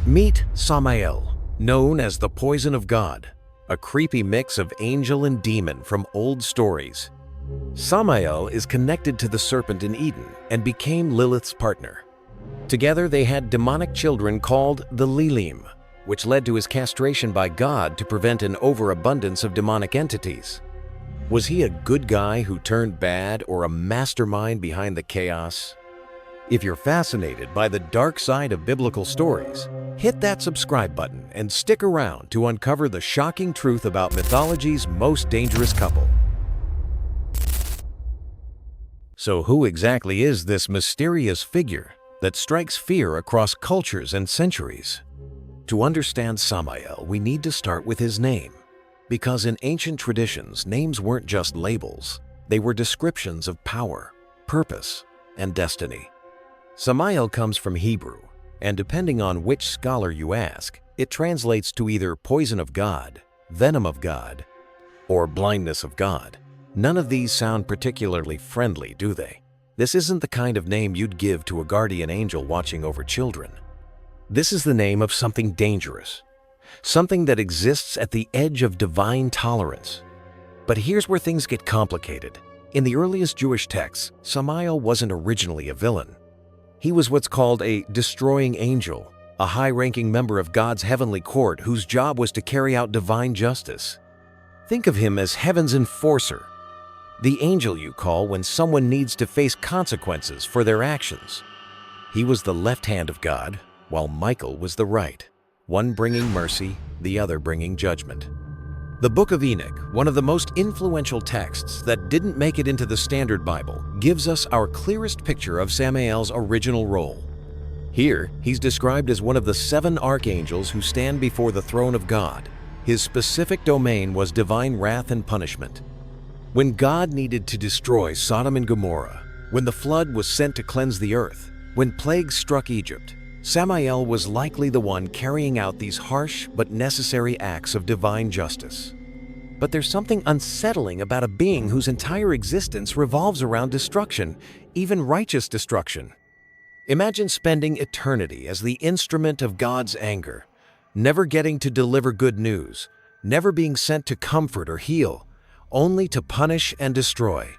Meet Samael, known as the poison of God, a creepy mix of angel and demon from old stories. Samael is connected to the serpent in Eden and became Lilith's partner. Together they had demonic children called the Lilith, which led to his castration by God to prevent an overabundance of demonic entities. Was he a good guy who turned bad or a mastermind behind the chaos? If you're fascinated by the dark side of biblical stories, hit that subscribe button and stick around to uncover the shocking truth about mythology's most dangerous couple. So who exactly is this mysterious figure that strikes fear across cultures and centuries? To understand Samael, we need to start with his name, because in ancient traditions, names weren't just labels, they were descriptions of power, purpose, and destiny. Samael comes from Hebrew, and depending on which scholar you ask, it translates to either poison of God, venom of God, or blindness of God. None of these sound particularly friendly, do they? This isn't the kind of name you'd give to a guardian angel watching over children. This is the name of something dangerous, something that exists at the edge of divine tolerance. But here's where things get complicated. In the earliest Jewish texts, Samael wasn't originally a villain. He was what's called a destroying angel, a high-ranking member of God's heavenly court whose job was to carry out divine justice. Think of him as heaven's enforcer, the angel you call when someone needs to face consequences for their actions. He was the left hand of God, while Michael was the right, one bringing mercy, the other bringing judgment. The Book of Enoch, one of the most influential texts that didn't make it into the Standard Bible, gives us our clearest picture of Samael's original role. Here, he's described as one of the 7 archangels who stand before the throne of God. His specific domain was divine wrath and punishment. When God needed to destroy Sodom and Gomorrah, when the flood was sent to cleanse the earth, when plagues struck Egypt, Samael was likely the one carrying out these harsh but necessary acts of divine justice. But there's something unsettling about a being whose entire existence revolves around destruction, even righteous destruction. Imagine spending eternity as the instrument of God's anger, never getting to deliver good news, never being sent to comfort or heal, only to punish and destroy.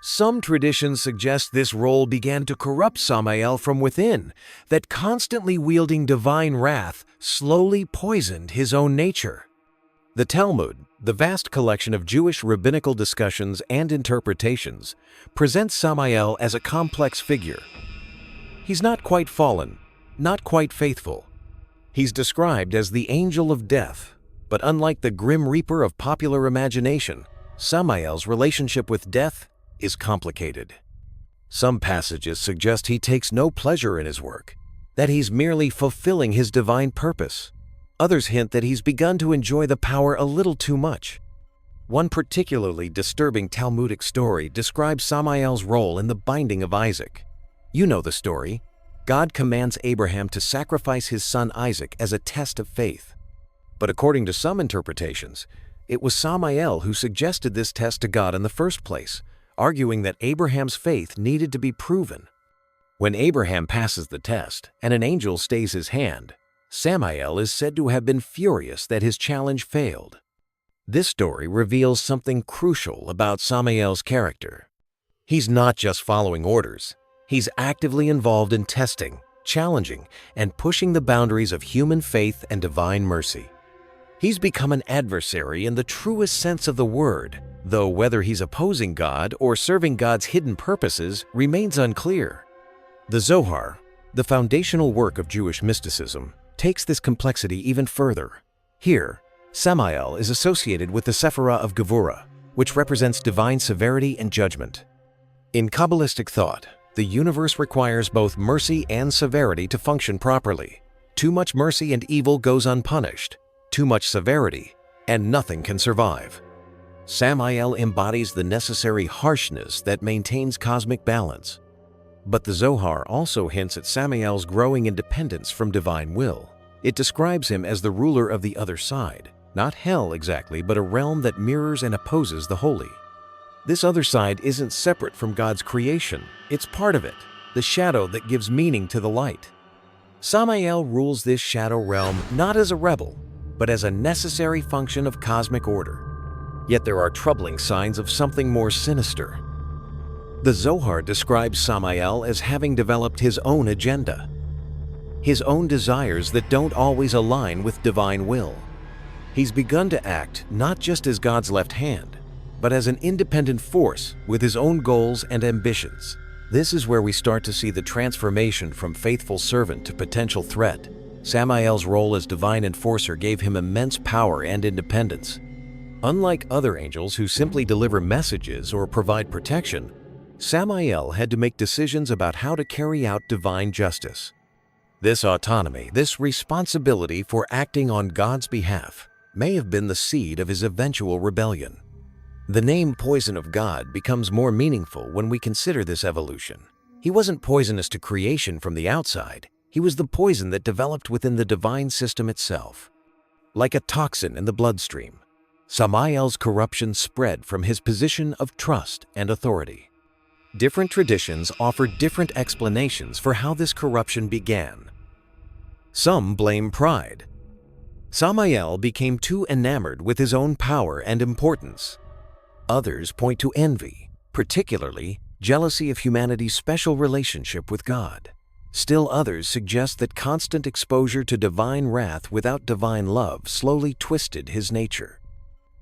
Some traditions suggest this role began to corrupt Samael from within, that constantly wielding divine wrath slowly poisoned his own nature. The Talmud, the vast collection of Jewish rabbinical discussions and interpretations, presents Samael as a complex figure. He's not quite fallen, not quite faithful. He's described as the angel of death, but unlike the grim reaper of popular imagination, Samael's relationship with death is complicated. Some passages suggest he takes no pleasure in his work, that he's merely fulfilling his divine purpose. Others hint that he's begun to enjoy the power a little too much. One particularly disturbing Talmudic story describes Samael's role in the binding of Isaac. You know the story. God commands Abraham to sacrifice his son Isaac as a test of faith. But according to some interpretations, it was Samael who suggested this test to God in the first place, arguing that Abraham's faith needed to be proven. When Abraham passes the test and an angel stays his hand, Samael is said to have been furious that his challenge failed. This story reveals something crucial about Samael's character. He's not just following orders. He's actively involved in testing, challenging, and pushing the boundaries of human faith and divine mercy. He's become an adversary in the truest sense of the word, though whether he's opposing God or serving God's hidden purposes remains unclear. The Zohar, the foundational work of Jewish mysticism, takes this complexity even further. Here, Samael is associated with the Sephirah of Gevurah, which represents divine severity and judgment. In Kabbalistic thought, the universe requires both mercy and severity to function properly. Too much mercy and evil goes unpunished. Too much severity, and nothing can survive. Samael embodies the necessary harshness that maintains cosmic balance. But the Zohar also hints at Samael's growing independence from divine will. It describes him as the ruler of the other side, not hell exactly, but a realm that mirrors and opposes the holy. This other side isn't separate from God's creation, it's part of it, the shadow that gives meaning to the light. Samael rules this shadow realm not as a rebel, but as a necessary function of cosmic order. Yet there are troubling signs of something more sinister. The Zohar describes Samael as having developed his own agenda, his own desires that don't always align with divine will. He's begun to act not just as God's left hand, but as an independent force with his own goals and ambitions. This is where we start to see the transformation from faithful servant to potential threat. Samael's role as divine enforcer gave him immense power and independence. Unlike other angels who simply deliver messages or provide protection, Samael had to make decisions about how to carry out divine justice. This autonomy, this responsibility for acting on God's behalf, may have been the seed of his eventual rebellion. The name Poison of God becomes more meaningful when we consider this evolution. He wasn't poisonous to creation from the outside. He was the poison that developed within the divine system itself. Like a toxin in the bloodstream, Samael's corruption spread from his position of trust and authority. Different traditions offer different explanations for how this corruption began. Some blame pride. Samael became too enamored with his own power and importance. Others point to envy, particularly jealousy of humanity's special relationship with God. Still others suggest that constant exposure to divine wrath without divine love slowly twisted his nature.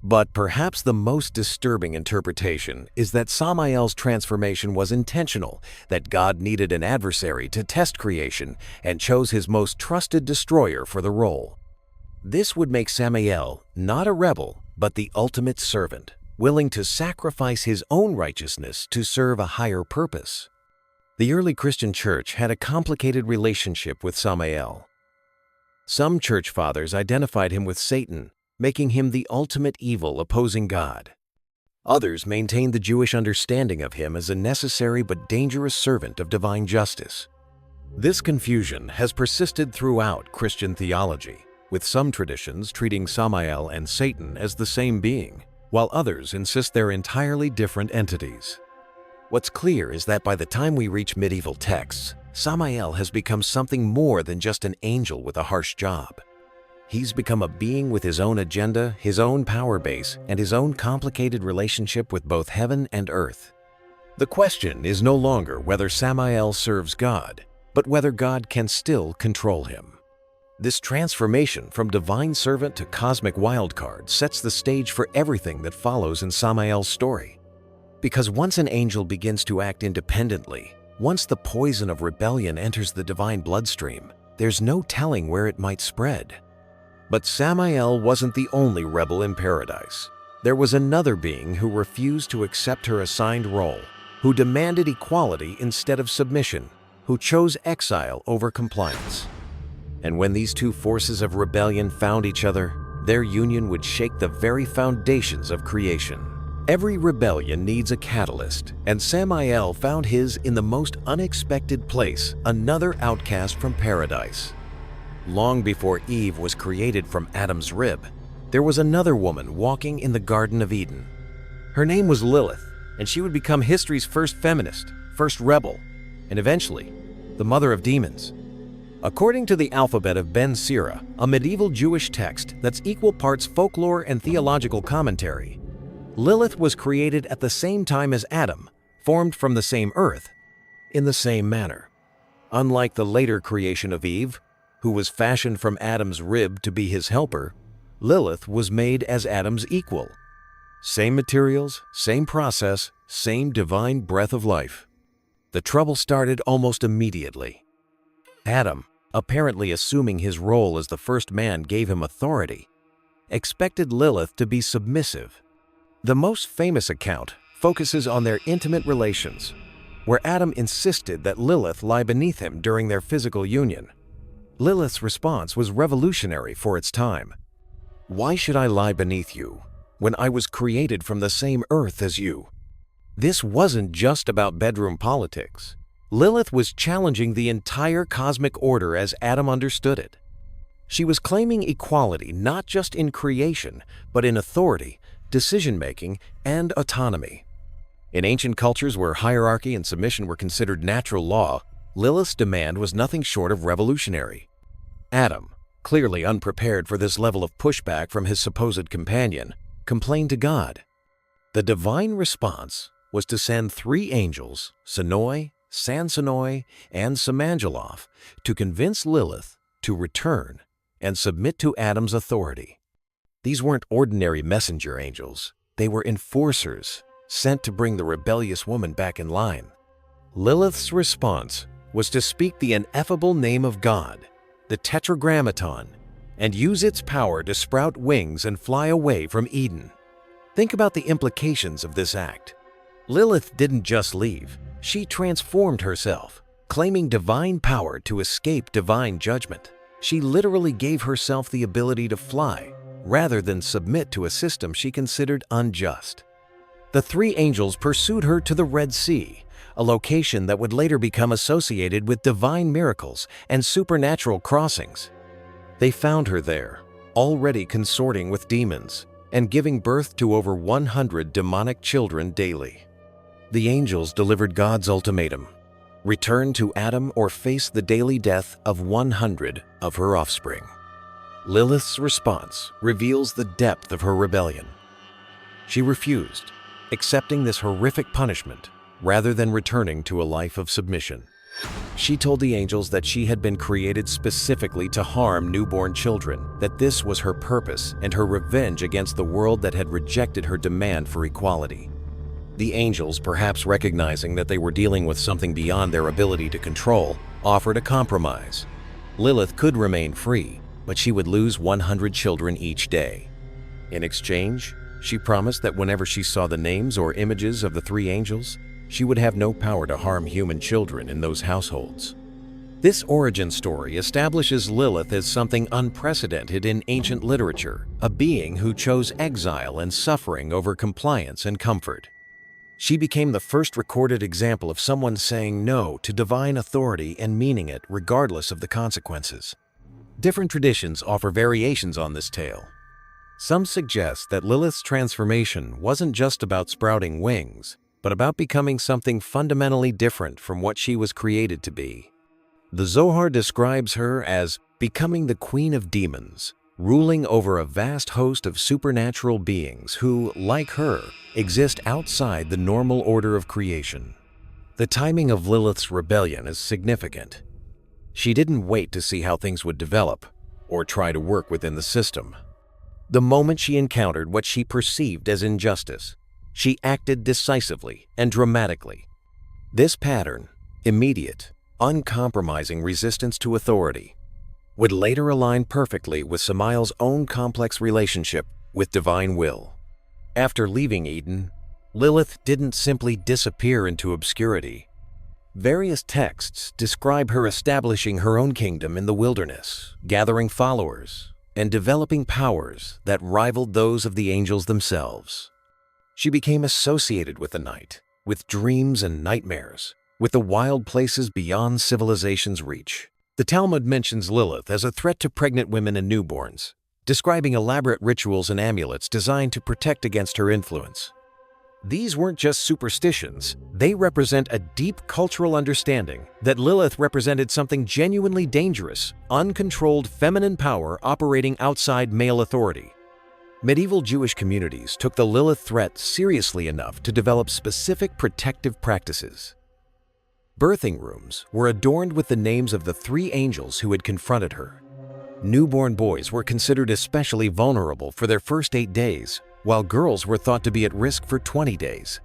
But perhaps the most disturbing interpretation is that Samael's transformation was intentional, that God needed an adversary to test creation and chose his most trusted destroyer for the role. This would make Samael not a rebel, but the ultimate servant, willing to sacrifice his own righteousness to serve a higher purpose. The early Christian church had a complicated relationship with Samael. Some church fathers identified him with Satan, making him the ultimate evil opposing God. Others maintained the Jewish understanding of him as a necessary but dangerous servant of divine justice. This confusion has persisted throughout Christian theology, with some traditions treating Samael and Satan as the same being, while others insist they're entirely different entities. What's clear is that by the time we reach medieval texts, Samael has become something more than just an angel with a harsh job. He's become a being with his own agenda, his own power base, and his own complicated relationship with both heaven and earth. The question is no longer whether Samael serves God, but whether God can still control him. This transformation from divine servant to cosmic wildcard sets the stage for everything that follows in Samael's story. Because once an angel begins to act independently, once the poison of rebellion enters the divine bloodstream, there's no telling where it might spread. But Samael wasn't the only rebel in paradise. There was another being who refused to accept her assigned role, who demanded equality instead of submission, who chose exile over compliance. And when these two forces of rebellion found each other, their union would shake the very foundations of creation. Every rebellion needs a catalyst, and Samael found his in the most unexpected place, another outcast from paradise. Long before Eve was created from Adam's rib, there was another woman walking in the Garden of Eden. Her name was Lilith, and she would become history's first feminist, first rebel, and eventually, the mother of demons. According to the alphabet of Ben Sira, a medieval Jewish text that's equal parts folklore and theological commentary, Lilith was created at the same time as Adam, formed from the same earth, in the same manner. Unlike the later creation of Eve, who was fashioned from Adam's rib to be his helper, Lilith was made as Adam's equal. Same materials, same process, same divine breath of life. The trouble started almost immediately. Adam, apparently assuming his role as the first man gave him authority, expected Lilith to be submissive. The most famous account focuses on their intimate relations, where Adam insisted that Lilith lie beneath him during their physical union. Lilith's response was revolutionary for its time. "Why should I lie beneath you when I was created from the same earth as you?" This wasn't just about bedroom politics. Lilith was challenging the entire cosmic order as Adam understood it. She was claiming equality not just in creation, but in authority, decision-making, and autonomy. In ancient cultures where hierarchy and submission were considered natural law, Lilith's demand was nothing short of revolutionary. Adam, clearly unprepared for this level of pushback from his supposed companion, complained to God. The divine response was to send 3 angels, Sinoi, Sansonoi, and Samangeloth, to convince Lilith to return and submit to Adam's authority. These weren't ordinary messenger angels. They were enforcers, sent to bring the rebellious woman back in line. Lilith's response was to speak the ineffable name of God, the Tetragrammaton, and use its power to sprout wings and fly away from Eden. Think about the implications of this act. Lilith didn't just leave, she transformed herself, claiming divine power to escape divine judgment. She literally gave herself the ability to fly, rather than submit to a system she considered unjust. The 3 angels pursued her to the Red Sea, a location that would later become associated with divine miracles and supernatural crossings. They found her there, already consorting with demons, and giving birth to over 100 demonic children daily. The angels delivered God's ultimatum: return to Adam or face the daily death of 100 of her offspring. Lilith's response reveals the depth of her rebellion. She refused, accepting this horrific punishment rather than returning to a life of submission. She told the angels that she had been created specifically to harm newborn children, that this was her purpose and her revenge against the world that had rejected her demand for equality. The angels, perhaps recognizing that they were dealing with something beyond their ability to control, offered a compromise. Lilith could remain free, but she would lose 100 children each day. In exchange, she promised that whenever she saw the names or images of the 3 angels, she would have no power to harm human children in those households. This origin story establishes Lilith as something unprecedented in ancient literature, a being who chose exile and suffering over compliance and comfort. She became the first recorded example of someone saying no to divine authority and meaning it regardless of the consequences. Different traditions offer variations on this tale. Some suggest that Lilith's transformation wasn't just about sprouting wings, but about becoming something fundamentally different from what she was created to be. The Zohar describes her as becoming the queen of demons, ruling over a vast host of supernatural beings who, like her, exist outside the normal order of creation. The timing of Lilith's rebellion is significant. She didn't wait to see how things would develop, or try to work within the system. The moment she encountered what she perceived as injustice, she acted decisively and dramatically. This pattern, immediate, uncompromising resistance to authority, would later align perfectly with Samael's own complex relationship with divine will. After leaving Eden, Lilith didn't simply disappear into obscurity. Various texts describe her establishing her own kingdom in the wilderness, gathering followers, and developing powers that rivaled those of the angels themselves. She became associated with the night, with dreams and nightmares, with the wild places beyond civilization's reach. The Talmud mentions Lilith as a threat to pregnant women and newborns, describing elaborate rituals and amulets designed to protect against her influence. These weren't just superstitions, they represent a deep cultural understanding that Lilith represented something genuinely dangerous, uncontrolled feminine power operating outside male authority. Medieval Jewish communities took the Lilith threat seriously enough to develop specific protective practices. Birthing rooms were adorned with the names of the 3 angels who had confronted her. Newborn boys were considered especially vulnerable for their first 8 days, while girls were thought to be at risk for 20 days.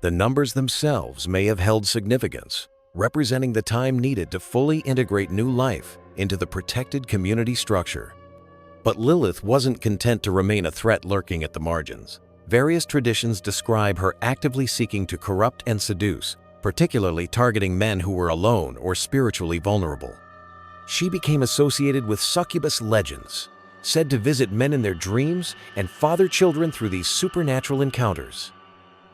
The numbers themselves may have held significance, representing the time needed to fully integrate new life into the protected community structure. But Lilith wasn't content to remain a threat lurking at the margins. Various traditions describe her actively seeking to corrupt and seduce, particularly targeting men who were alone or spiritually vulnerable. She became associated with succubus legends, said to visit men in their dreams and father children through these supernatural encounters.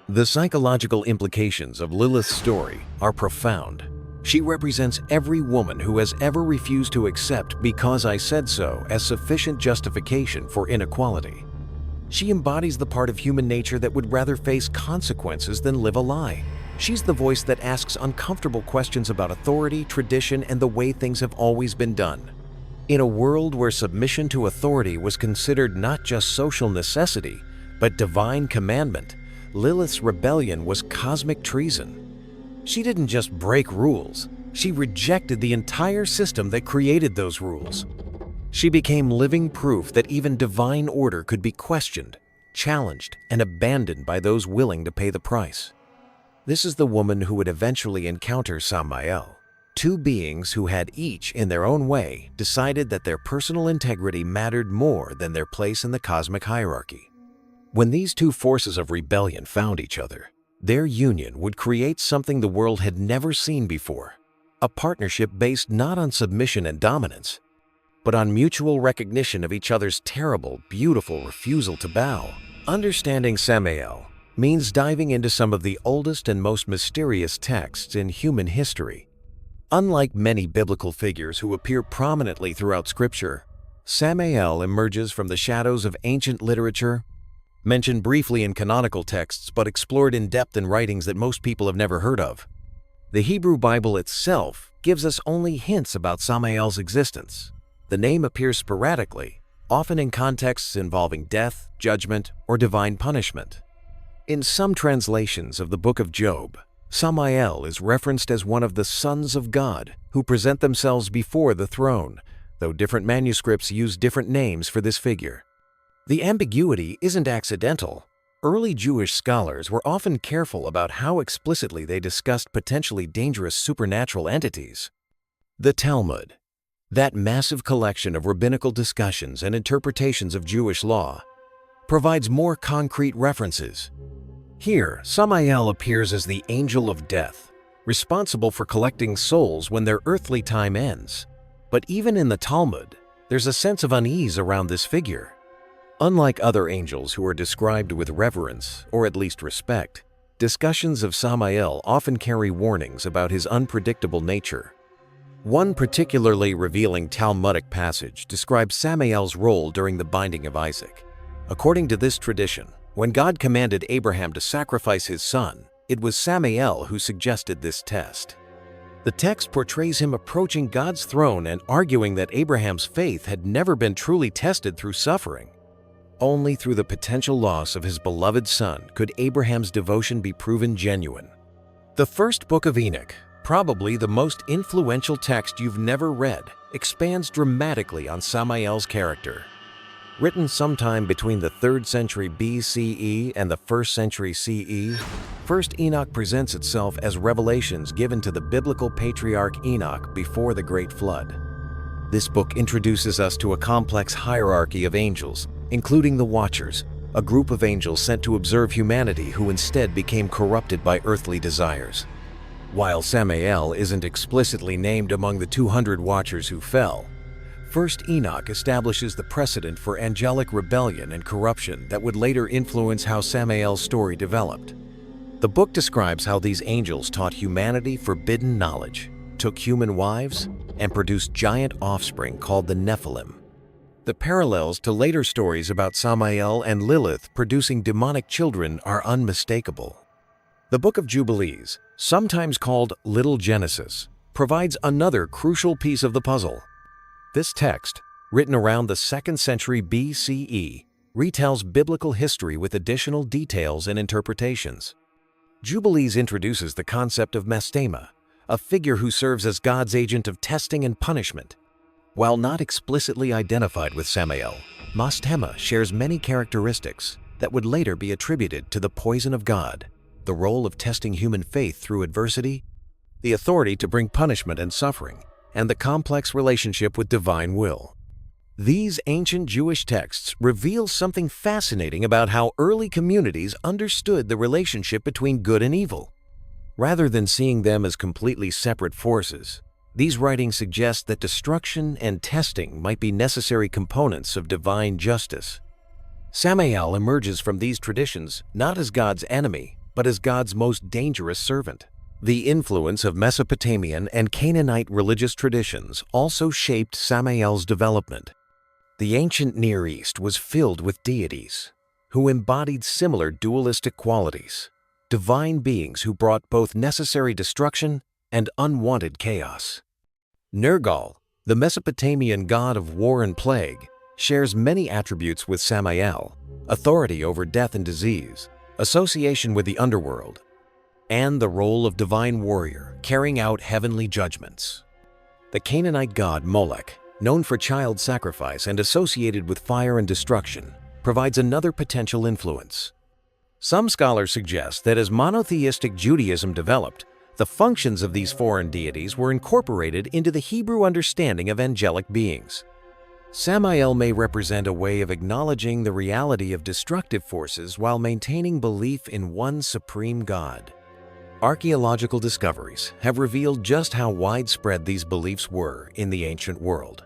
The psychological implications of Lilith's story are profound. She represents every woman who has ever refused to accept "because I said so" as sufficient justification for inequality. She embodies the part of human nature that would rather face consequences than live a lie. She's the voice that asks uncomfortable questions about authority, tradition, and the way things have always been done. In a world where submission to authority was considered not just social necessity, but divine commandment, Lilith's rebellion was cosmic treason. She didn't just break rules, she rejected the entire system that created those rules. She became living proof that even divine order could be questioned, challenged, and abandoned by those willing to pay the price. This is the woman who would eventually encounter Samael, two beings who had each, in their own way, decided that their personal integrity mattered more than their place in the cosmic hierarchy. When these two forces of rebellion found each other, their union would create something the world had never seen before, a partnership based not on submission and dominance, but on mutual recognition of each other's terrible, beautiful refusal to bow. Understanding Samael means diving into some of the oldest and most mysterious texts in human history. Unlike many biblical figures who appear prominently throughout Scripture, Samael emerges from the shadows of ancient literature, mentioned briefly in canonical texts but explored in depth in writings that most people have never heard of. The Hebrew Bible itself gives us only hints about Samael's existence. The name appears sporadically, often in contexts involving death, judgment, or divine punishment. In some translations of the Book of Job, Samael is referenced as one of the sons of God who present themselves before the throne, though different manuscripts use different names for this figure. The ambiguity isn't accidental. Early Jewish scholars were often careful about how explicitly they discussed potentially dangerous supernatural entities. The Talmud, that massive collection of rabbinical discussions and interpretations of Jewish law, provides more concrete references. Here, Samael appears as the angel of death, responsible for collecting souls when their earthly time ends. But even in the Talmud, there's a sense of unease around this figure. Unlike other angels who are described with reverence, or at least respect, discussions of Samael often carry warnings about his unpredictable nature. One particularly revealing Talmudic passage describes Samael's role during the binding of Isaac. According to this tradition, when God commanded Abraham to sacrifice his son, it was Samael who suggested this test. The text portrays him approaching God's throne and arguing that Abraham's faith had never been truly tested through suffering. Only through the potential loss of his beloved son could Abraham's devotion be proven genuine. The first book of Enoch, probably the most influential text you've never read, expands dramatically on Samael's character. Written sometime between the 3rd century BCE and the 1st century CE, First Enoch presents itself as revelations given to the biblical patriarch Enoch before the Great Flood. This book introduces us to a complex hierarchy of angels, including the Watchers, a group of angels sent to observe humanity who instead became corrupted by earthly desires. While Samael isn't explicitly named among the 200 Watchers who fell, First Enoch establishes the precedent for angelic rebellion and corruption that would later influence how Samael's story developed. The book describes how these angels taught humanity forbidden knowledge, took human wives, and produced giant offspring called the Nephilim. The parallels to later stories about Samael and Lilith producing demonic children are unmistakable. The Book of Jubilees, sometimes called Little Genesis, provides another crucial piece of the puzzle. This text, written around the 2nd century BCE, retells biblical history with additional details and interpretations. Jubilees introduces the concept of Mastema, a figure who serves as God's agent of testing and punishment. While not explicitly identified with Samael, Mastema shares many characteristics that would later be attributed to the poison of God, the role of testing human faith through adversity, the authority to bring punishment and suffering, and the complex relationship with divine will. These ancient Jewish texts reveal something fascinating about how early communities understood the relationship between good and evil. Rather than seeing them as completely separate forces, these writings suggest that destruction and testing might be necessary components of divine justice. Samael emerges from these traditions not as God's enemy, but as God's most dangerous servant. The influence of Mesopotamian and Canaanite religious traditions also shaped Samael's development. The ancient Near East was filled with deities who embodied similar dualistic qualities. divine beings who brought both necessary destruction and unwanted chaos. Nergal, the Mesopotamian god of war and plague, shares many attributes with Samael: authority over death and disease, association with the underworld, and the role of divine warrior carrying out heavenly judgments. The Canaanite god Molech, known for child sacrifice and associated with fire and destruction, provides another potential influence. Some scholars suggest that as monotheistic Judaism developed, the functions of these foreign deities were incorporated into the Hebrew understanding of angelic beings. Samael may represent a way of acknowledging the reality of destructive forces while maintaining belief in one supreme God. Archaeological discoveries have revealed just how widespread these beliefs were in the ancient world.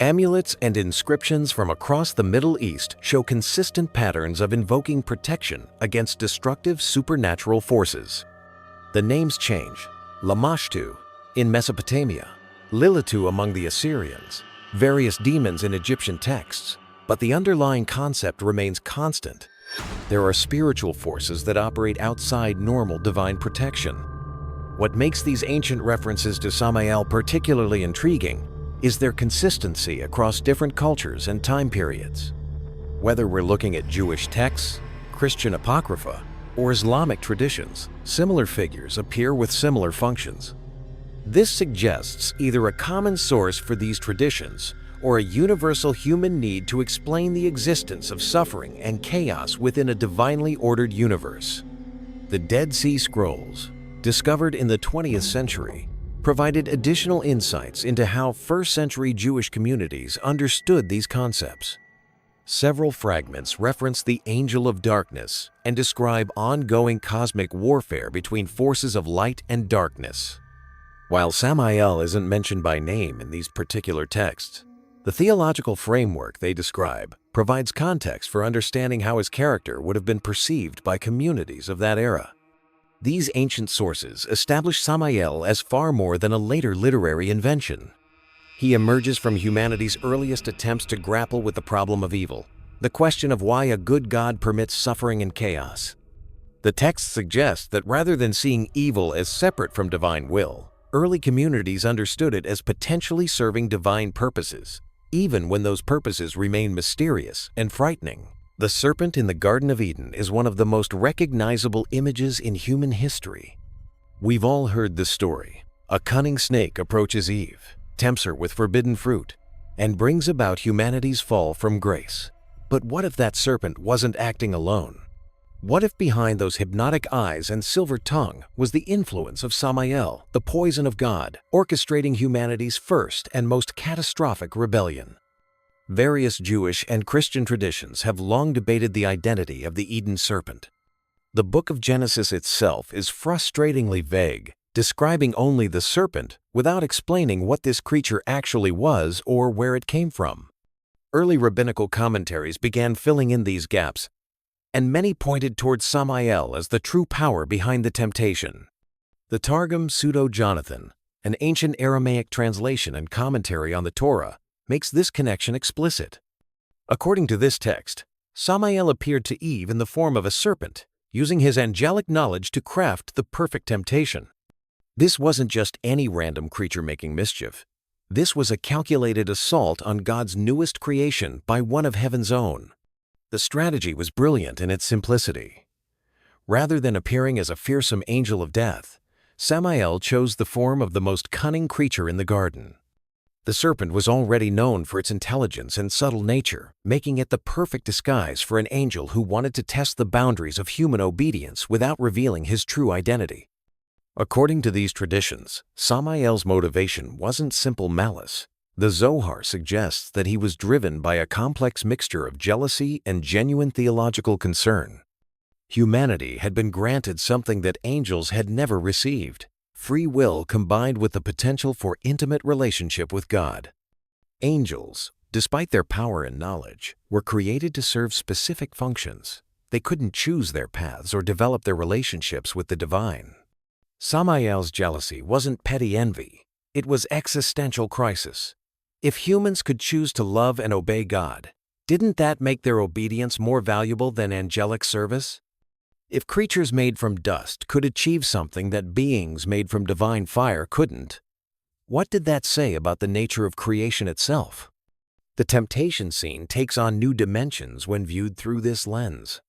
Amulets and inscriptions from across the Middle East show consistent patterns of invoking protection against destructive supernatural forces. The names change: Lamashtu in Mesopotamia, Lilith among the Assyrians, various demons in Egyptian texts, but the underlying concept remains constant. There are spiritual forces that operate outside normal divine protection. What makes these ancient references to Samael particularly intriguing is their consistency across different cultures and time periods. Whether we're looking at Jewish texts, Christian apocrypha, or Islamic traditions, similar figures appear with similar functions. This suggests either a common source for these traditions or a universal human need to explain the existence of suffering and chaos within a divinely ordered universe. The Dead Sea Scrolls, discovered in the 20th century, provided additional insights into how first-century Jewish communities understood these concepts. Several fragments reference the Angel of Darkness and describe ongoing cosmic warfare between forces of light and darkness. While Samael isn't mentioned by name in these particular texts, the theological framework they describe provides context for understanding how his character would have been perceived by communities of that era. These ancient sources establish Samael as far more than a later literary invention. He emerges from humanity's earliest attempts to grapple with the problem of evil, the question of why a good God permits suffering and chaos. The text suggests that rather than seeing evil as separate from divine will, early communities understood it as potentially serving divine purposes, even when those purposes remain mysterious and frightening. The serpent in the Garden of Eden is one of the most recognizable images in human history. We've all heard this story. A cunning snake approaches Eve, tempts her with forbidden fruit, and brings about humanity's fall from grace. But what if that serpent wasn't acting alone? What if behind those hypnotic eyes and silver tongue was the influence of Samael, the poison of God, orchestrating humanity's first and most catastrophic rebellion? Various Jewish and Christian traditions have long debated the identity of the Eden serpent. The book of Genesis itself is frustratingly vague, describing only the serpent without explaining what this creature actually was or where it came from. Early rabbinical commentaries began filling in these gaps, and many pointed towards Samael as the true power behind the temptation. The Targum Pseudo-Jonathan, an ancient Aramaic translation and commentary on the Torah, makes this connection explicit. According to this text, Samael appeared to Eve in the form of a serpent, using his angelic knowledge to craft the perfect temptation. This wasn't just any random creature making mischief. This was a calculated assault on God's newest creation by one of heaven's own. The strategy was brilliant in its simplicity. Rather than appearing as a fearsome angel of death, Samael chose the form of the most cunning creature in the garden. The serpent was already known for its intelligence and subtle nature, making it the perfect disguise for an angel who wanted to test the boundaries of human obedience without revealing his true identity. According to these traditions, Samael's motivation wasn't simple malice. The Zohar suggests that he was driven by a complex mixture of jealousy and genuine theological concern. Humanity had been granted something that angels had never received: free will combined with the potential for intimate relationship with God. Angels, despite their power and knowledge, were created to serve specific functions. They couldn't choose their paths or develop their relationships with the divine. Samael's jealousy wasn't petty envy, it was existential crisis. If humans could choose to love and obey God, didn't that make their obedience more valuable than angelic service? If creatures made from dust could achieve something that beings made from divine fire couldn't, what did that say about the nature of creation itself? The temptation scene takes on new dimensions when viewed through this lens.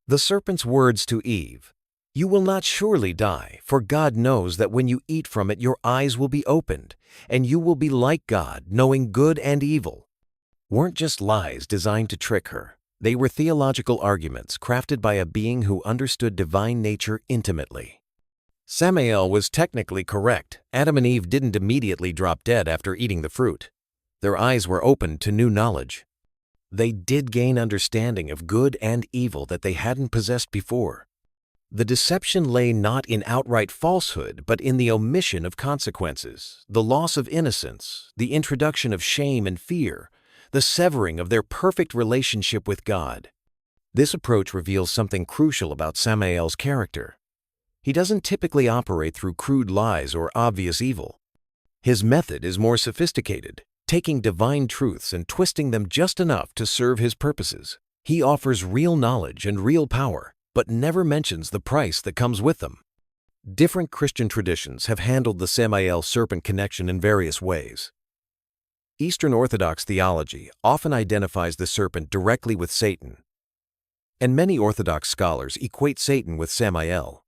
The serpent's words to Eve, "You will not surely die, for God knows that when you eat from it your eyes will be opened, and you will be like God, knowing good and evil," weren't just lies designed to trick her. They were theological arguments crafted by a being who understood divine nature intimately. Samael was technically correct. Adam and Eve didn't immediately drop dead after eating the fruit. Their eyes were opened to new knowledge. They did gain understanding of good and evil that they hadn't possessed before. The deception lay not in outright falsehood, but in the omission of consequences, the loss of innocence, the introduction of shame and fear, the severing of their perfect relationship with God. This approach reveals something crucial about Samael's character. He doesn't typically operate through crude lies or obvious evil. His method is more sophisticated, taking divine truths and twisting them just enough to serve his purposes. He offers real knowledge and real power, but never mentions the price that comes with them. Different Christian traditions have handled the Samael serpent connection in various ways. Eastern Orthodox theology often identifies the serpent directly with Satan, and many Orthodox scholars equate Satan with Samael.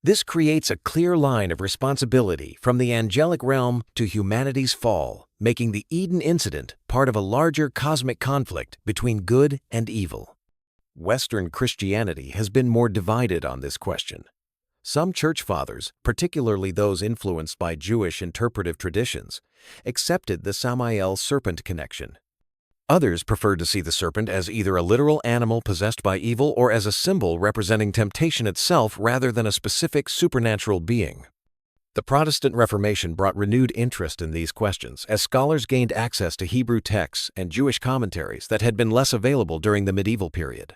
This creates a clear line of responsibility from the angelic realm to humanity's fall, making the Eden incident part of a larger cosmic conflict between good and evil. Western Christianity has been more divided on this question. Some church fathers, particularly those influenced by Jewish interpretive traditions, accepted the Samael serpent connection. Others preferred to see the serpent as either a literal animal possessed by evil or as a symbol representing temptation itself rather than a specific supernatural being. The Protestant Reformation brought renewed interest in these questions as scholars gained access to Hebrew texts and Jewish commentaries that had been less available during the medieval period.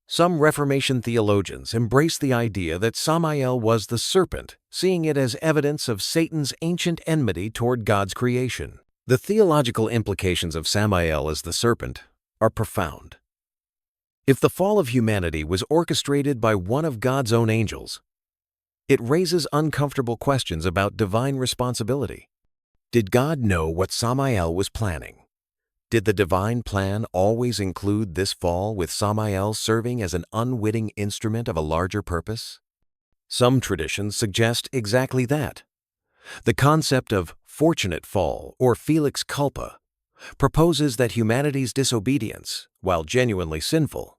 Some Reformation theologians embraced the idea that Samael was the serpent, seeing it as evidence of Satan's ancient enmity toward God's creation. The theological implications of Samael as the serpent are profound. If the fall of humanity was orchestrated by one of God's own angels, it raises uncomfortable questions about divine responsibility. Did God know what Samael was planning? Did the divine plan always include this fall, with Samael serving as an unwitting instrument of a larger purpose? Some traditions suggest exactly that. The concept of fortunate fall, or felix culpa, proposes that humanity's disobedience, while genuinely sinful,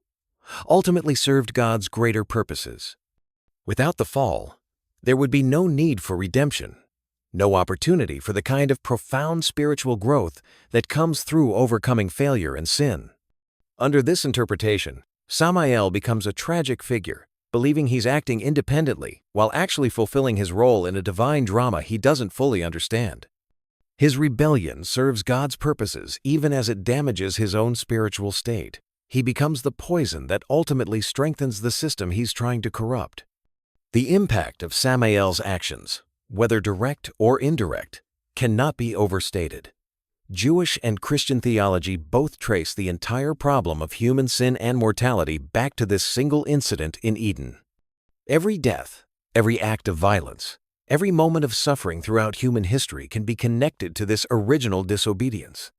ultimately served God's greater purposes. Without the fall, there would be no need for redemption, no opportunity for the kind of profound spiritual growth that comes through overcoming failure and sin. Under this interpretation, Samael becomes a tragic figure, believing he's acting independently while actually fulfilling his role in a divine drama he doesn't fully understand. His rebellion serves God's purposes even as it damages his own spiritual state. He becomes the poison that ultimately strengthens the system he's trying to corrupt. The impact of Samael's actions, whether direct or indirect, cannot be overstated. Jewish and Christian theology both trace the entire problem of human sin and mortality back to this single incident in Eden. Every death, every act of violence, every moment of suffering throughout human history can be connected to this original disobedience.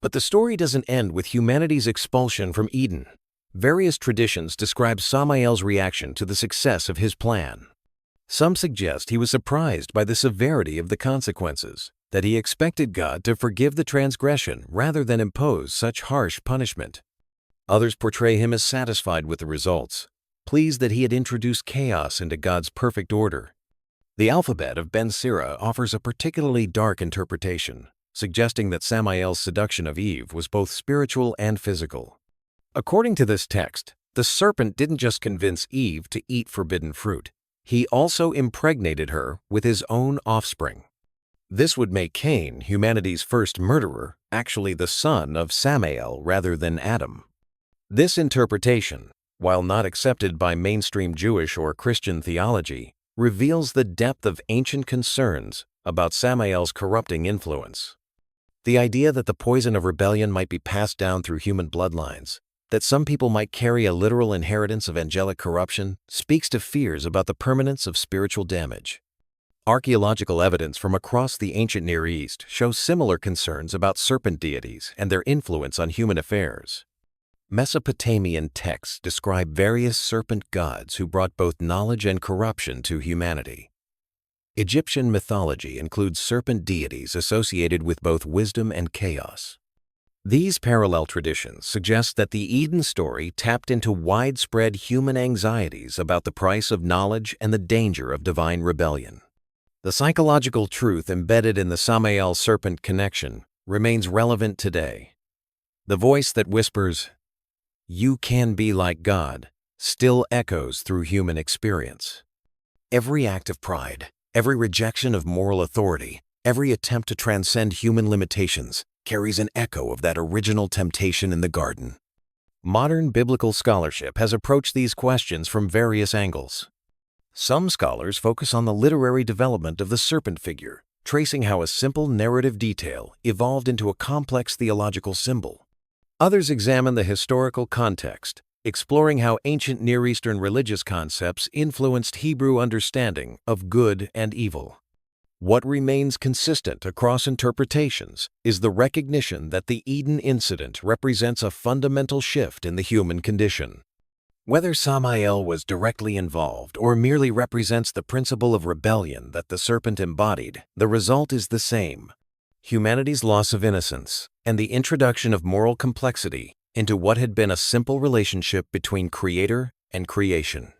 But the story doesn't end with humanity's expulsion from Eden. Various traditions describe Samael's reaction to the success of his plan. Some suggest he was surprised by the severity of the consequences, that he expected God to forgive the transgression rather than impose such harsh punishment. Others portray him as satisfied with the results, pleased that he had introduced chaos into God's perfect order. The alphabet of Ben Sira offers a particularly dark interpretation, suggesting that Samael's seduction of Eve was both spiritual and physical. According to this text, the serpent didn't just convince Eve to eat forbidden fruit, he also impregnated her with his own offspring. This would make Cain, humanity's first murderer, actually the son of Samael rather than Adam. This interpretation, while not accepted by mainstream Jewish or Christian theology, reveals the depth of ancient concerns about Samael's corrupting influence. The idea that the poison of rebellion might be passed down through human bloodlines, That some people might carry a literal inheritance of angelic corruption speaks to fears about the permanence of spiritual damage. Archaeological evidence from across the ancient Near East shows similar concerns about serpent deities and their influence on human affairs. Mesopotamian texts describe various serpent gods who brought both knowledge and corruption to humanity. Egyptian mythology includes serpent deities associated with both wisdom and chaos. These parallel traditions suggest that the Eden story tapped into widespread human anxieties about the price of knowledge and the danger of divine rebellion. The psychological truth embedded in the Samael serpent connection remains relevant today. The voice that whispers, "You can be like God," still echoes through human experience. Every act of pride, every rejection of moral authority, every attempt to transcend human limitations carries an echo of that original temptation in the garden. Modern biblical scholarship has approached these questions from various angles. Some scholars focus on the literary development of the serpent figure, tracing how a simple narrative detail evolved into a complex theological symbol. Others examine the historical context, exploring how ancient Near Eastern religious concepts influenced Hebrew understanding of good and evil. What remains consistent across interpretations is the recognition that the Eden incident represents a fundamental shift in the human condition. Whether Samael was directly involved or merely represents the principle of rebellion that the serpent embodied, the result is the same: humanity's loss of innocence and the introduction of moral complexity into what had been a simple relationship between creator and creation.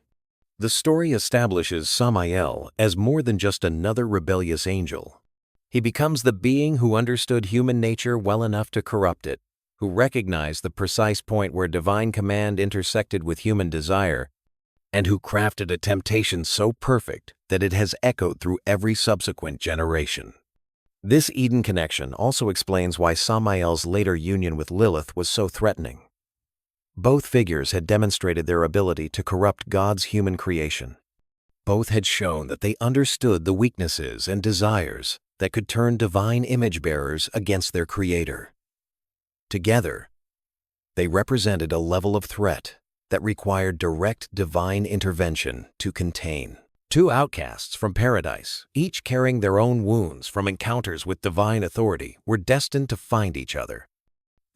The story establishes Samael as more than just another rebellious angel. He becomes the being who understood human nature well enough to corrupt it, who recognized the precise point where divine command intersected with human desire, and who crafted a temptation so perfect that it has echoed through every subsequent generation. This Eden connection also explains why Samael's later union with Lilith was so threatening. Both figures had demonstrated their ability to corrupt God's human creation. Both had shown that they understood the weaknesses and desires that could turn divine image-bearers against their Creator. Together, they represented a level of threat that required direct divine intervention to contain. Two outcasts from paradise, each carrying their own wounds from encounters with divine authority, were destined to find each other.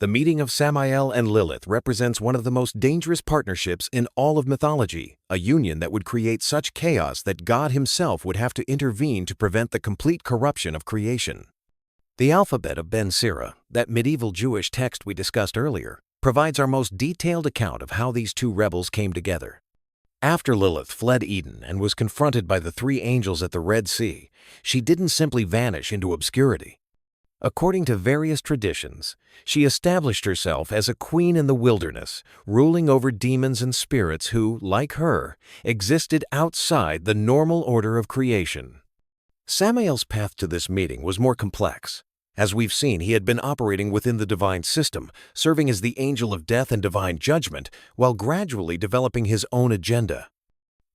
The meeting of Samael and Lilith represents one of the most dangerous partnerships in all of mythology, a union that would create such chaos that God himself would have to intervene to prevent the complete corruption of creation. The alphabet of Ben Sira, that medieval Jewish text we discussed earlier, provides our most detailed account of how these two rebels came together. After Lilith fled Eden and was confronted by the three angels at the Red Sea, she didn't simply vanish into obscurity. According to various traditions, she established herself as a queen in the wilderness, ruling over demons and spirits who, like her, existed outside the normal order of creation. Samael's path to this meeting was more complex. As we've seen, he had been operating within the divine system, serving as the angel of death and divine judgment, while gradually developing his own agenda.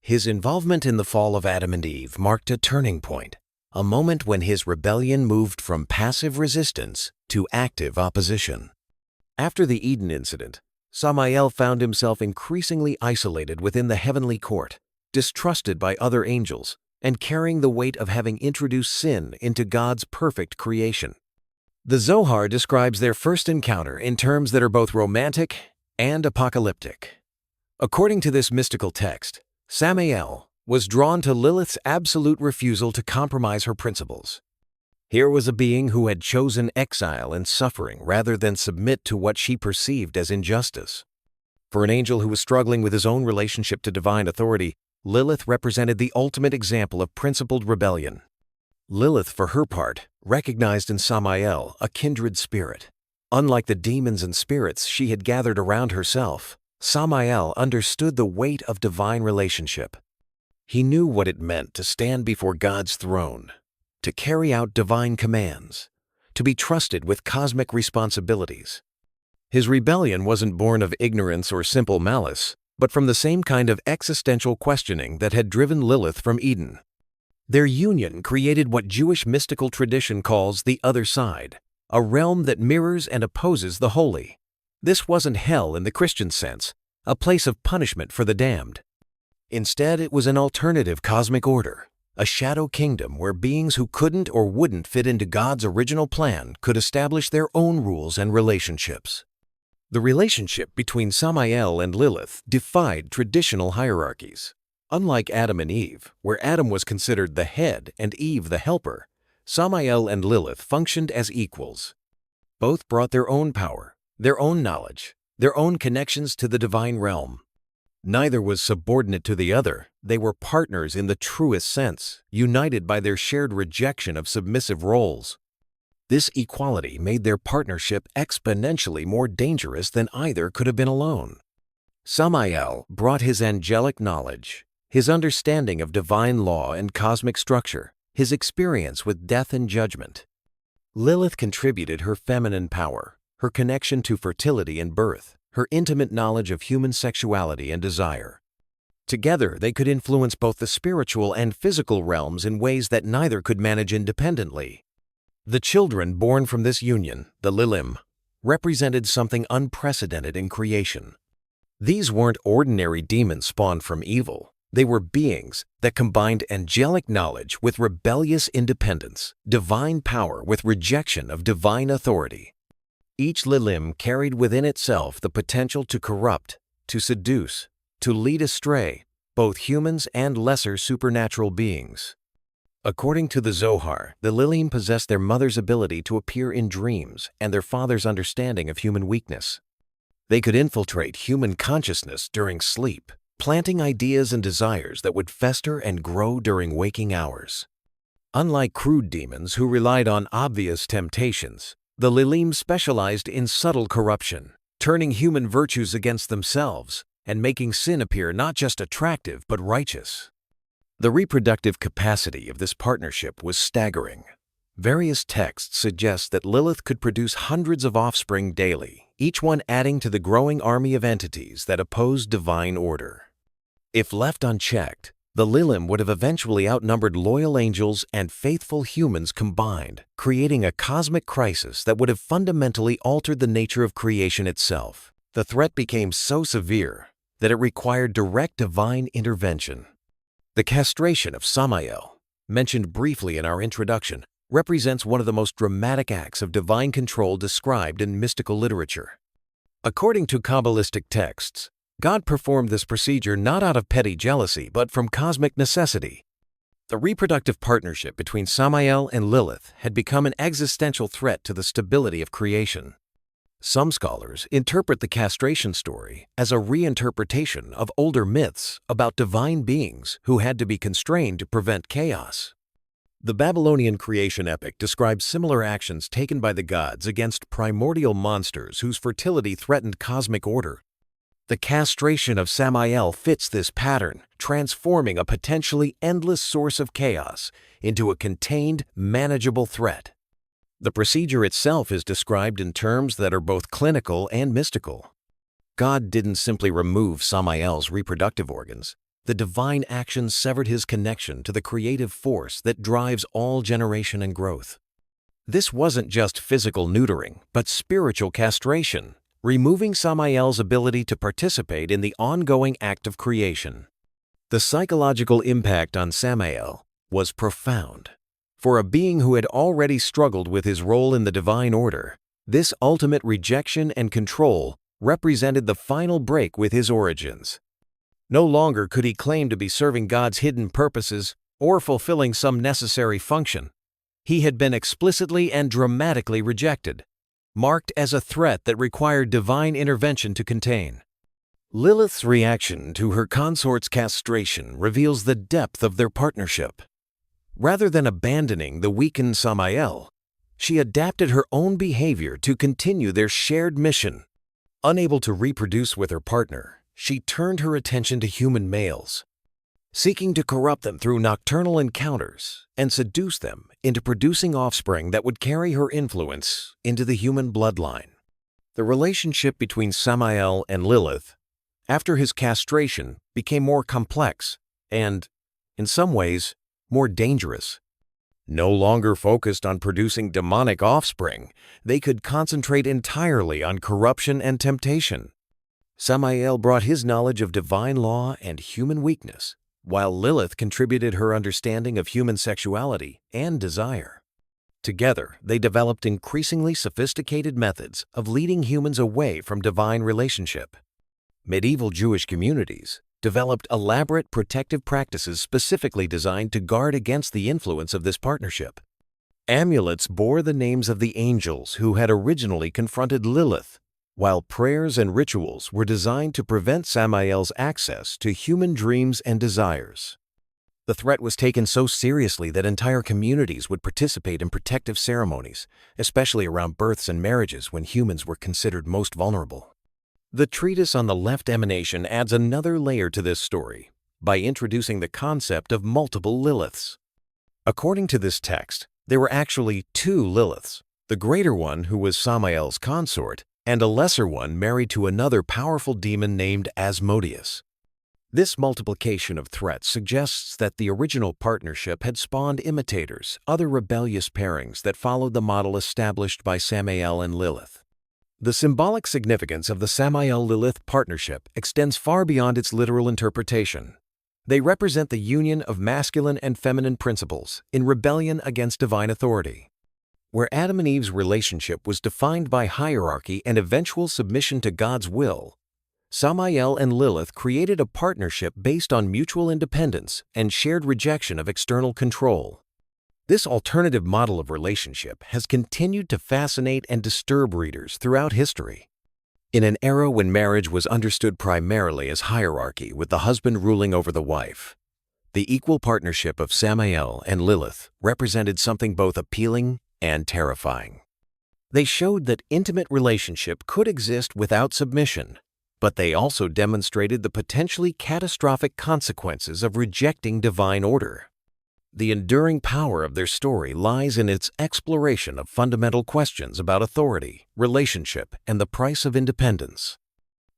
His involvement in the fall of Adam and Eve marked a turning point, a moment when his rebellion moved from passive resistance to active opposition. After the Eden incident, Samael found himself increasingly isolated within the heavenly court, distrusted by other angels, and carrying the weight of having introduced sin into God's perfect creation. The Zohar describes their first encounter in terms that are both romantic and apocalyptic. According to this mystical text, Samael was drawn to Lilith's absolute refusal to compromise her principles. Here was a being who had chosen exile and suffering rather than submit to what she perceived as injustice. For an angel who was struggling with his own relationship to divine authority, Lilith represented the ultimate example of principled rebellion. Lilith, for her part, recognized in Samael a kindred spirit. Unlike the demons and spirits she had gathered around herself, Samael understood the weight of divine relationship. He knew what it meant to stand before God's throne, to carry out divine commands, to be trusted with cosmic responsibilities. His rebellion wasn't born of ignorance or simple malice, but from the same kind of existential questioning that had driven Lilith from Eden. Their union created what Jewish mystical tradition calls the other side, a realm that mirrors and opposes the holy. This wasn't hell in the Christian sense, a place of punishment for the damned. Instead, it was an alternative cosmic order, a shadow kingdom where beings who couldn't or wouldn't fit into God's original plan could establish their own rules and relationships. The relationship between Samael and Lilith defied traditional hierarchies. Unlike Adam and Eve, where Adam was considered the head and Eve the helper, Samael and Lilith functioned as equals. Both brought their own power, their own knowledge, their own connections to the divine realm. Neither was subordinate to the other. They were partners in the truest sense, united by their shared rejection of submissive roles. This equality made their partnership exponentially more dangerous than either could have been alone. Samael brought his angelic knowledge, his understanding of divine law and cosmic structure, his experience with death and judgment. Lilith contributed her feminine power, her connection to fertility and birth, her intimate knowledge of human sexuality and desire. Together, they could influence both the spiritual and physical realms in ways that neither could manage independently. The children born from this union, the Lilim, represented something unprecedented in creation. These weren't ordinary demons spawned from evil. They were beings that combined angelic knowledge with rebellious independence, divine power with rejection of divine authority. Each Lilim carried within itself the potential to corrupt, to seduce, to lead astray both humans and lesser supernatural beings. According to the Zohar, the Lilim possessed their mother's ability to appear in dreams and their father's understanding of human weakness. They could infiltrate human consciousness during sleep, planting ideas and desires that would fester and grow during waking hours. Unlike crude demons who relied on obvious temptations, the Lilim specialized in subtle corruption, turning human virtues against themselves and making sin appear not just attractive but righteous. The reproductive capacity of this partnership was staggering. Various texts suggest that Lilith could produce hundreds of offspring daily, each one adding to the growing army of entities that opposed divine order. If left unchecked, the Lilim would have eventually outnumbered loyal angels and faithful humans combined, creating a cosmic crisis that would have fundamentally altered the nature of creation itself. The threat became so severe that it required direct divine intervention. The castration of Samael, mentioned briefly in our introduction, represents one of the most dramatic acts of divine control described in mystical literature. According to Kabbalistic texts, God performed this procedure not out of petty jealousy but from cosmic necessity. The reproductive partnership between Samael and Lilith had become an existential threat to the stability of creation. Some scholars interpret the castration story as a reinterpretation of older myths about divine beings who had to be constrained to prevent chaos. The Babylonian creation epic describes similar actions taken by the gods against primordial monsters whose fertility threatened cosmic order. The castration of Samael fits this pattern, transforming a potentially endless source of chaos into a contained, manageable threat. The procedure itself is described in terms that are both clinical and mystical. God didn't simply remove Samael's reproductive organs. The divine action severed his connection to the creative force that drives all generation and growth. This wasn't just physical neutering, but spiritual castration, removing Samael's ability to participate in the ongoing act of creation. The psychological impact on Samael was profound. For a being who had already struggled with his role in the divine order, this ultimate rejection and control represented the final break with his origins. No longer could he claim to be serving God's hidden purposes or fulfilling some necessary function. He had been explicitly and dramatically rejected, marked as a threat that required divine intervention to contain. Lilith's reaction to her consort's castration reveals the depth of their partnership. Rather than abandoning the weakened Samael, she adapted her own behavior to continue their shared mission. Unable to reproduce with her partner, she turned her attention to human males, seeking to corrupt them through nocturnal encounters and seduce them into producing offspring that would carry her influence into the human bloodline. The relationship between Samael and Lilith, after his castration, became more complex and, in some ways, more dangerous. No longer focused on producing demonic offspring, they could concentrate entirely on corruption and temptation. Samael brought his knowledge of divine law and human weakness, while Lilith contributed her understanding of human sexuality and desire. Together, they developed increasingly sophisticated methods of leading humans away from divine relationship. Medieval Jewish communities developed elaborate protective practices specifically designed to guard against the influence of this partnership. Amulets bore the names of the angels who had originally confronted Lilith, while prayers and rituals were designed to prevent Samael's access to human dreams and desires. The threat was taken so seriously that entire communities would participate in protective ceremonies, especially around births and marriages when humans were considered most vulnerable. The treatise on the left emanation adds another layer to this story by introducing the concept of multiple Liliths. According to this text, there were actually two Liliths, the greater one who was Samael's consort, and a lesser one married to another powerful demon named Asmodeus. This multiplication of threats suggests that the original partnership had spawned imitators, other rebellious pairings that followed the model established by Samael and Lilith. The symbolic significance of the Samael-Lilith partnership extends far beyond its literal interpretation. They represent the union of masculine and feminine principles in rebellion against divine authority. Where Adam and Eve's relationship was defined by hierarchy and eventual submission to God's will, Samael and Lilith created a partnership based on mutual independence and shared rejection of external control. This alternative model of relationship has continued to fascinate and disturb readers throughout history. In an era when marriage was understood primarily as hierarchy with the husband ruling over the wife, the equal partnership of Samael and Lilith represented something both appealing and terrifying. They showed that intimate relationship could exist without submission, but they also demonstrated the potentially catastrophic consequences of rejecting divine order. The enduring power of their story lies in its exploration of fundamental questions about authority, relationship, and the price of independence.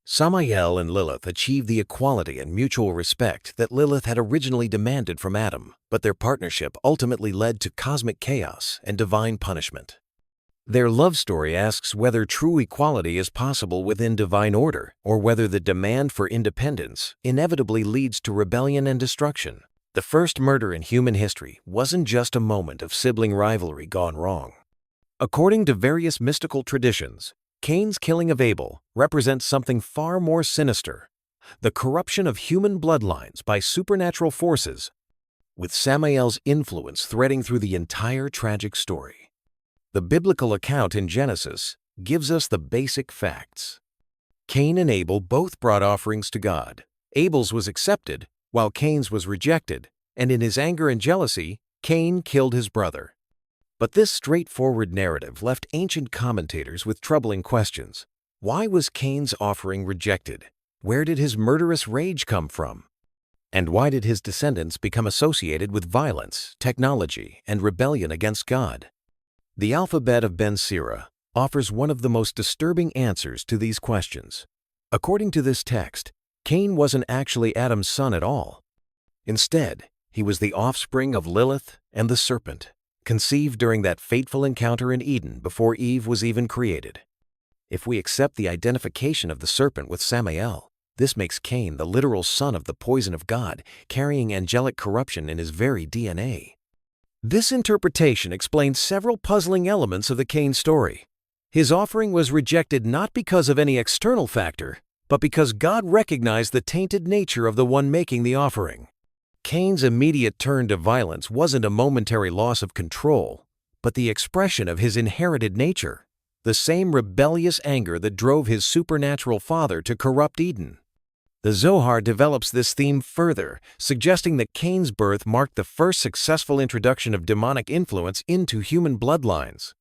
Samael and Lilith achieved the equality and mutual respect that Lilith had originally demanded from Adam, but their partnership ultimately led to cosmic chaos and divine punishment. Their love story asks whether true equality is possible within divine order, or whether the demand for independence inevitably leads to rebellion and destruction. The first murder in human history wasn't just a moment of sibling rivalry gone wrong. According to various mystical traditions, Cain's killing of Abel represents something far more sinister: the corruption of human bloodlines by supernatural forces, with Samael's influence threading through the entire tragic story. The biblical account in Genesis gives us the basic facts. Cain and Abel both brought offerings to God. Abel's was accepted, while Cain's was rejected, and in his anger and jealousy, Cain killed his brother. But this straightforward narrative left ancient commentators with troubling questions. Why was Cain's offering rejected? Where did his murderous rage come from? And why did his descendants become associated with violence, technology, and rebellion against God? The alphabet of Ben Sira offers one of the most disturbing answers to these questions. According to this text, Cain wasn't actually Adam's son at all. Instead, he was the offspring of Lilith and the serpent, conceived during that fateful encounter in Eden before Eve was even created. If we accept the identification of the serpent with Samael, this makes Cain the literal son of the poison of God, carrying angelic corruption in his very DNA. This interpretation explains several puzzling elements of the Cain story. His offering was rejected not because of any external factor, but because God recognized the tainted nature of the one making the offering. Cain's immediate turn to violence wasn't a momentary loss of control, but the expression of his inherited nature, the same rebellious anger that drove his supernatural father to corrupt Eden. The Zohar develops this theme further, suggesting that Cain's birth marked the first successful introduction of demonic influence into human bloodlines.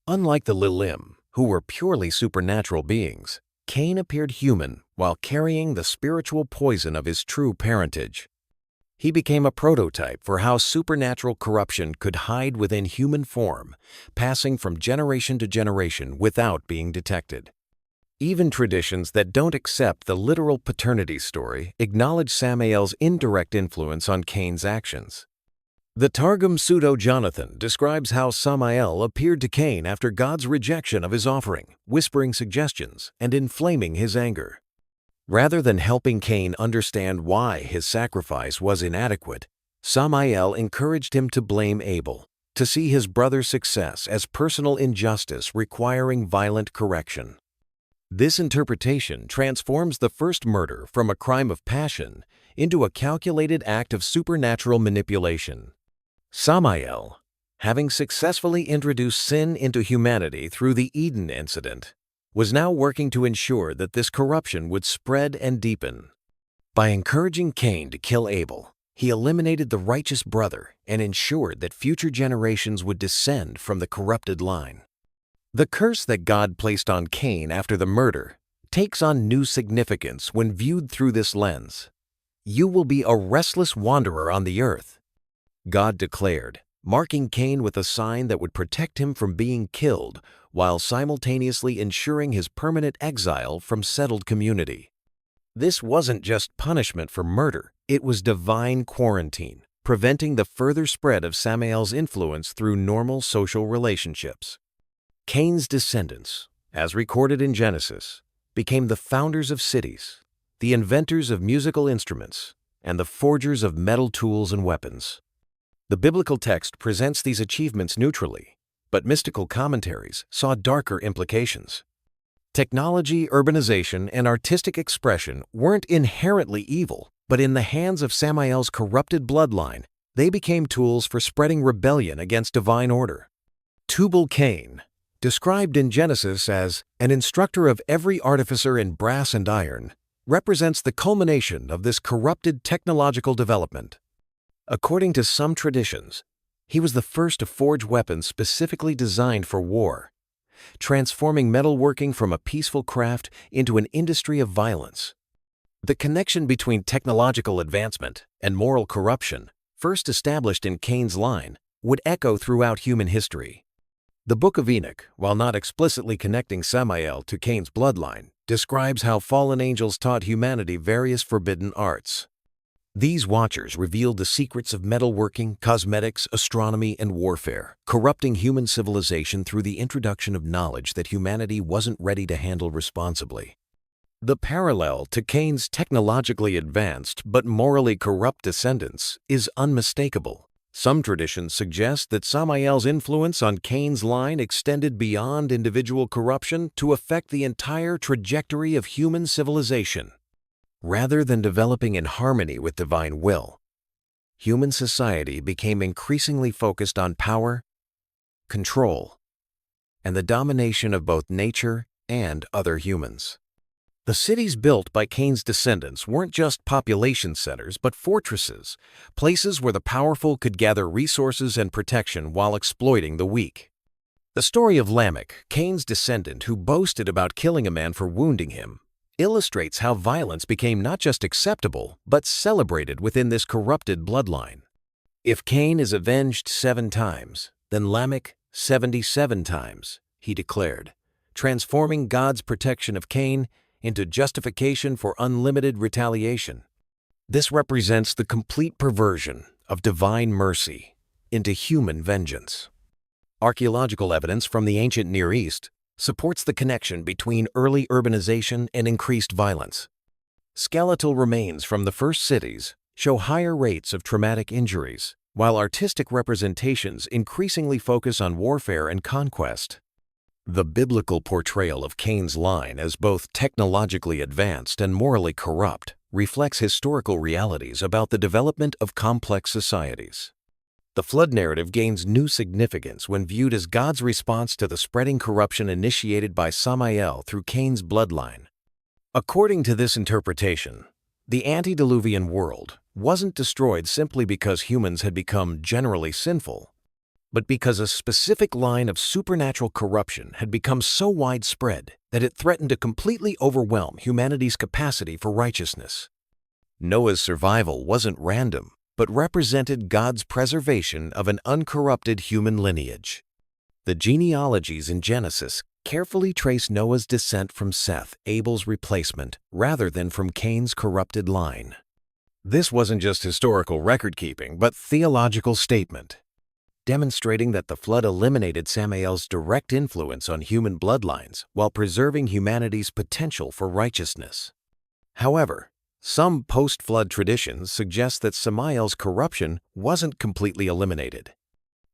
Unlike the Lilim, who were purely supernatural beings, Cain appeared human while carrying the spiritual poison of his true parentage. He became a prototype for how supernatural corruption could hide within human form, passing from generation to generation without being detected. Even traditions that don't accept the literal paternity story acknowledge Samael's indirect influence on Cain's actions. The Targum Pseudo-Jonathan describes how Samael appeared to Cain after God's rejection of his offering, whispering suggestions and inflaming his anger. Rather than helping Cain understand why his sacrifice was inadequate, Samael encouraged him to blame Abel, to see his brother's success as personal injustice requiring violent correction. This interpretation transforms the first murder from a crime of passion into a calculated act of supernatural manipulation. Samael, having successfully introduced sin into humanity through the Eden incident, was now working to ensure that this corruption would spread and deepen. By encouraging Cain to kill Abel, he eliminated the righteous brother and ensured that future generations would descend from the corrupted line. The curse that God placed on Cain after the murder takes on new significance when viewed through this lens. "You will be a restless wanderer on the earth," God declared, marking Cain with a sign that would protect him from being killed while simultaneously ensuring his permanent exile from settled community. This wasn't just punishment for murder, it was divine quarantine, preventing the further spread of Samael's influence through normal social relationships. Cain's descendants, as recorded in Genesis, became the founders of cities, the inventors of musical instruments, and the forgers of metal tools and weapons. The biblical text presents these achievements neutrally, but mystical commentaries saw darker implications. Technology, urbanization, and artistic expression weren't inherently evil, but in the hands of Samael's corrupted bloodline, they became tools for spreading rebellion against divine order. Tubal-Cain, described in Genesis as an instructor of every artificer in brass and iron, represents the culmination of this corrupted technological development. According to some traditions, he was the first to forge weapons specifically designed for war, transforming metalworking from a peaceful craft into an industry of violence. The connection between technological advancement and moral corruption, first established in Cain's line, would echo throughout human history. The Book of Enoch, while not explicitly connecting Samael to Cain's bloodline, describes how fallen angels taught humanity various forbidden arts. These watchers revealed the secrets of metalworking, cosmetics, astronomy, and warfare, corrupting human civilization through the introduction of knowledge that humanity wasn't ready to handle responsibly. The parallel to Cain's technologically advanced but morally corrupt descendants is unmistakable. Some traditions suggest that Samael's influence on Cain's line extended beyond individual corruption to affect the entire trajectory of human civilization. Rather than developing in harmony with divine will, human society became increasingly focused on power, control, and the domination of both nature and other humans. The cities built by Cain's descendants weren't just population centers, but fortresses, places where the powerful could gather resources and protection while exploiting the weak. The story of Lamech, Cain's descendant who boasted about killing a man for wounding him, illustrates how violence became not just acceptable, but celebrated within this corrupted bloodline. If Cain is avenged 7 times, then Lamech 77 times, he declared, transforming God's protection of Cain into justification for unlimited retaliation. This represents the complete perversion of divine mercy into human vengeance. Archaeological evidence from the ancient Near East supports the connection between early urbanization and increased violence. Skeletal remains from the first cities show higher rates of traumatic injuries, while artistic representations increasingly focus on warfare and conquest. The biblical portrayal of Cain's line as both technologically advanced and morally corrupt reflects historical realities about the development of complex societies. The flood narrative gains new significance when viewed as God's response to the spreading corruption initiated by Samael through Cain's bloodline. According to this interpretation, the antediluvian world wasn't destroyed simply because humans had become generally sinful, but because a specific line of supernatural corruption had become so widespread that it threatened to completely overwhelm humanity's capacity for righteousness. Noah's survival wasn't random, but represented God's preservation of an uncorrupted human lineage. The genealogies in Genesis carefully trace Noah's descent from Seth, Abel's replacement, rather than from Cain's corrupted line. This wasn't just historical record-keeping, but theological statement, demonstrating that the flood eliminated Samael's direct influence on human bloodlines while preserving humanity's potential for righteousness. However, some post-flood traditions suggest that Samael's corruption wasn't completely eliminated.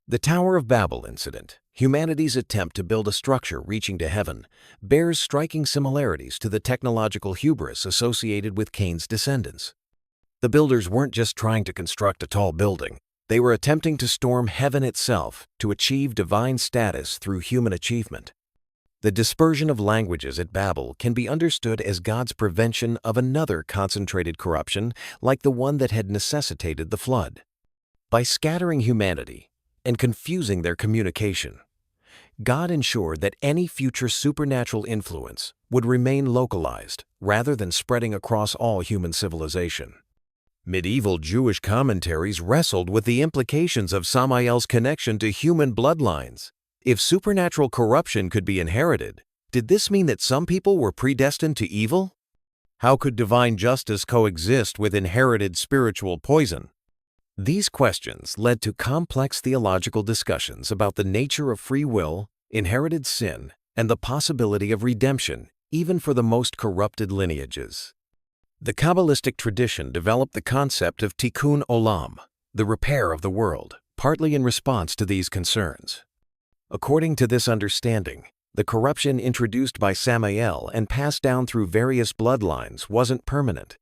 The Tower of Babel incident, humanity's attempt to build a structure reaching to heaven, bears striking similarities to the technological hubris associated with Cain's descendants. The builders weren't just trying to construct a tall building. They were attempting to storm heaven itself to achieve divine status through human achievement. The dispersion of languages at Babel can be understood as God's prevention of another concentrated corruption like the one that had necessitated the flood. By scattering humanity and confusing their communication, God ensured that any future supernatural influence would remain localized rather than spreading across all human civilization. Medieval Jewish commentaries wrestled with the implications of Samael's connection to human bloodlines. If supernatural corruption could be inherited, did this mean that some people were predestined to evil? How could divine justice coexist with inherited spiritual poison? These questions led to complex theological discussions about the nature of free will, inherited sin, and the possibility of redemption, even for the most corrupted lineages. The Kabbalistic tradition developed the concept of tikkun olam, the repair of the world, partly in response to these concerns. According to this understanding, the corruption introduced by Samael and passed down through various bloodlines wasn't permanent.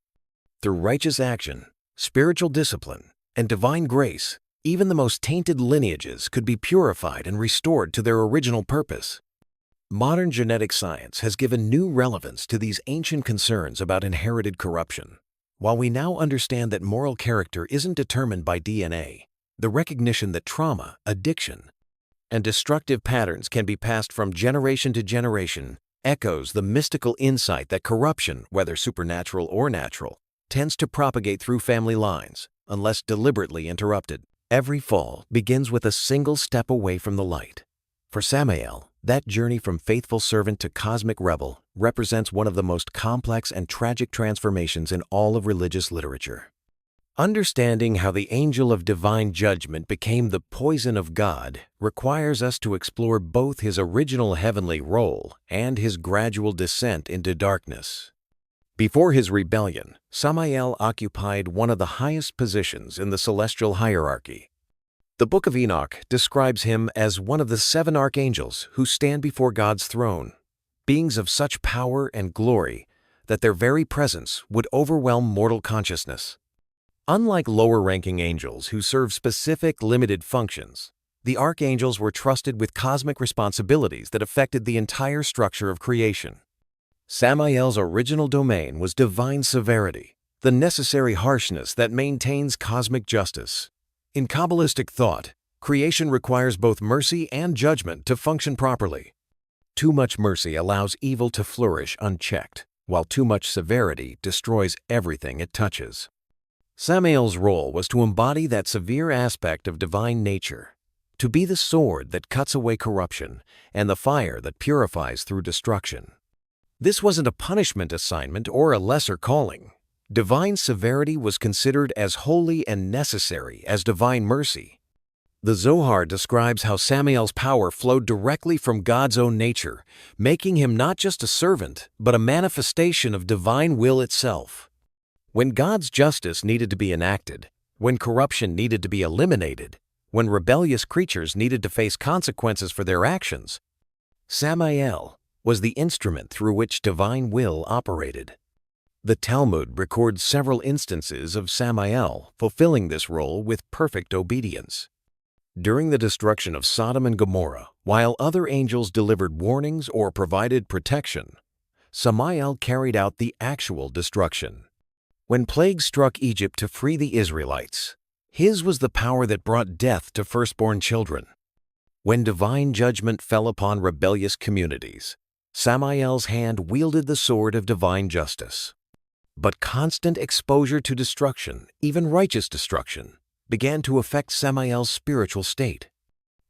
Through righteous action, spiritual discipline, and divine grace, even the most tainted lineages could be purified and restored to their original purpose. Modern genetic science has given new relevance to these ancient concerns about inherited corruption. While we now understand that moral character isn't determined by DNA, the recognition that trauma, addiction, and destructive patterns can be passed from generation to generation echoes the mystical insight that corruption, whether supernatural or natural, tends to propagate through family lines, unless deliberately interrupted. Every fall begins with a single step away from the light. For Samael, that journey from faithful servant to cosmic rebel represents one of the most complex and tragic transformations in all of religious literature. Understanding how the angel of divine judgment became the poison of God requires us to explore both his original heavenly role and his gradual descent into darkness. Before his rebellion, Samael occupied one of the highest positions in the celestial hierarchy. The Book of Enoch describes him as one of the 7 archangels who stand before God's throne, beings of such power and glory that their very presence would overwhelm mortal consciousness. Unlike lower-ranking angels who serve specific, limited functions, the archangels were trusted with cosmic responsibilities that affected the entire structure of creation. Samael's original domain was divine severity, the necessary harshness that maintains cosmic justice. In Kabbalistic thought, creation requires both mercy and judgment to function properly. Too much mercy allows evil to flourish unchecked, while too much severity destroys everything it touches. Samael's role was to embody that severe aspect of divine nature, to be the sword that cuts away corruption and the fire that purifies through destruction. This wasn't a punishment assignment or a lesser calling. Divine severity was considered as holy and necessary as divine mercy. The Zohar describes how Samael's power flowed directly from God's own nature, making him not just a servant, but a manifestation of divine will itself. When God's justice needed to be enacted, when corruption needed to be eliminated, when rebellious creatures needed to face consequences for their actions, Samael was the instrument through which divine will operated. The Talmud records several instances of Samael fulfilling this role with perfect obedience. During the destruction of Sodom and Gomorrah, while other angels delivered warnings or provided protection, Samael carried out the actual destruction. When plagues struck Egypt to free the Israelites, his was the power that brought death to firstborn children. When divine judgment fell upon rebellious communities, Samael's hand wielded the sword of divine justice. But constant exposure to destruction, even righteous destruction, began to affect Samael's spiritual state.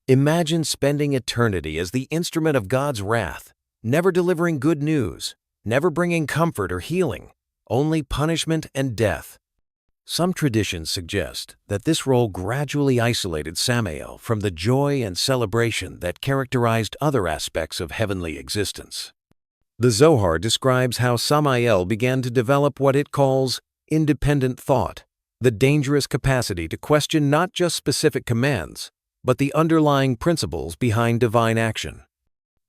Imagine spending eternity as the instrument of God's wrath, never delivering good news, never bringing comfort or healing, only punishment and death. Some traditions suggest that this role gradually isolated Samael from the joy and celebration that characterized other aspects of heavenly existence. The Zohar describes how Samael began to develop what it calls independent thought, the dangerous capacity to question not just specific commands, but the underlying principles behind divine action.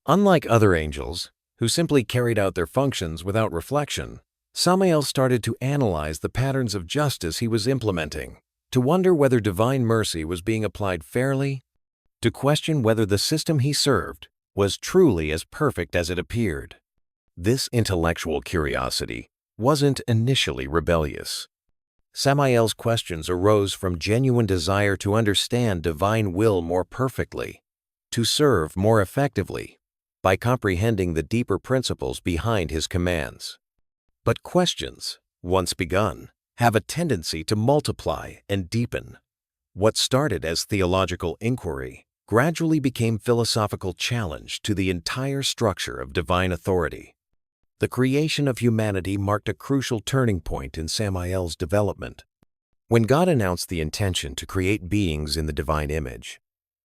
Unlike other angels, who simply carried out their functions without reflection, Samael started to analyze the patterns of justice he was implementing, to wonder whether divine mercy was being applied fairly, to question whether the system he served was truly as perfect as it appeared. This intellectual curiosity wasn't initially rebellious. Samael's questions arose from genuine desire to understand divine will more perfectly, to serve more effectively, by comprehending the deeper principles behind his commands. But questions, once begun, have a tendency to multiply and deepen. What started as theological inquiry gradually became philosophical challenge to the entire structure of divine authority. The creation of humanity marked a crucial turning point in Samael's development. When God announced the intention to create beings in the divine image,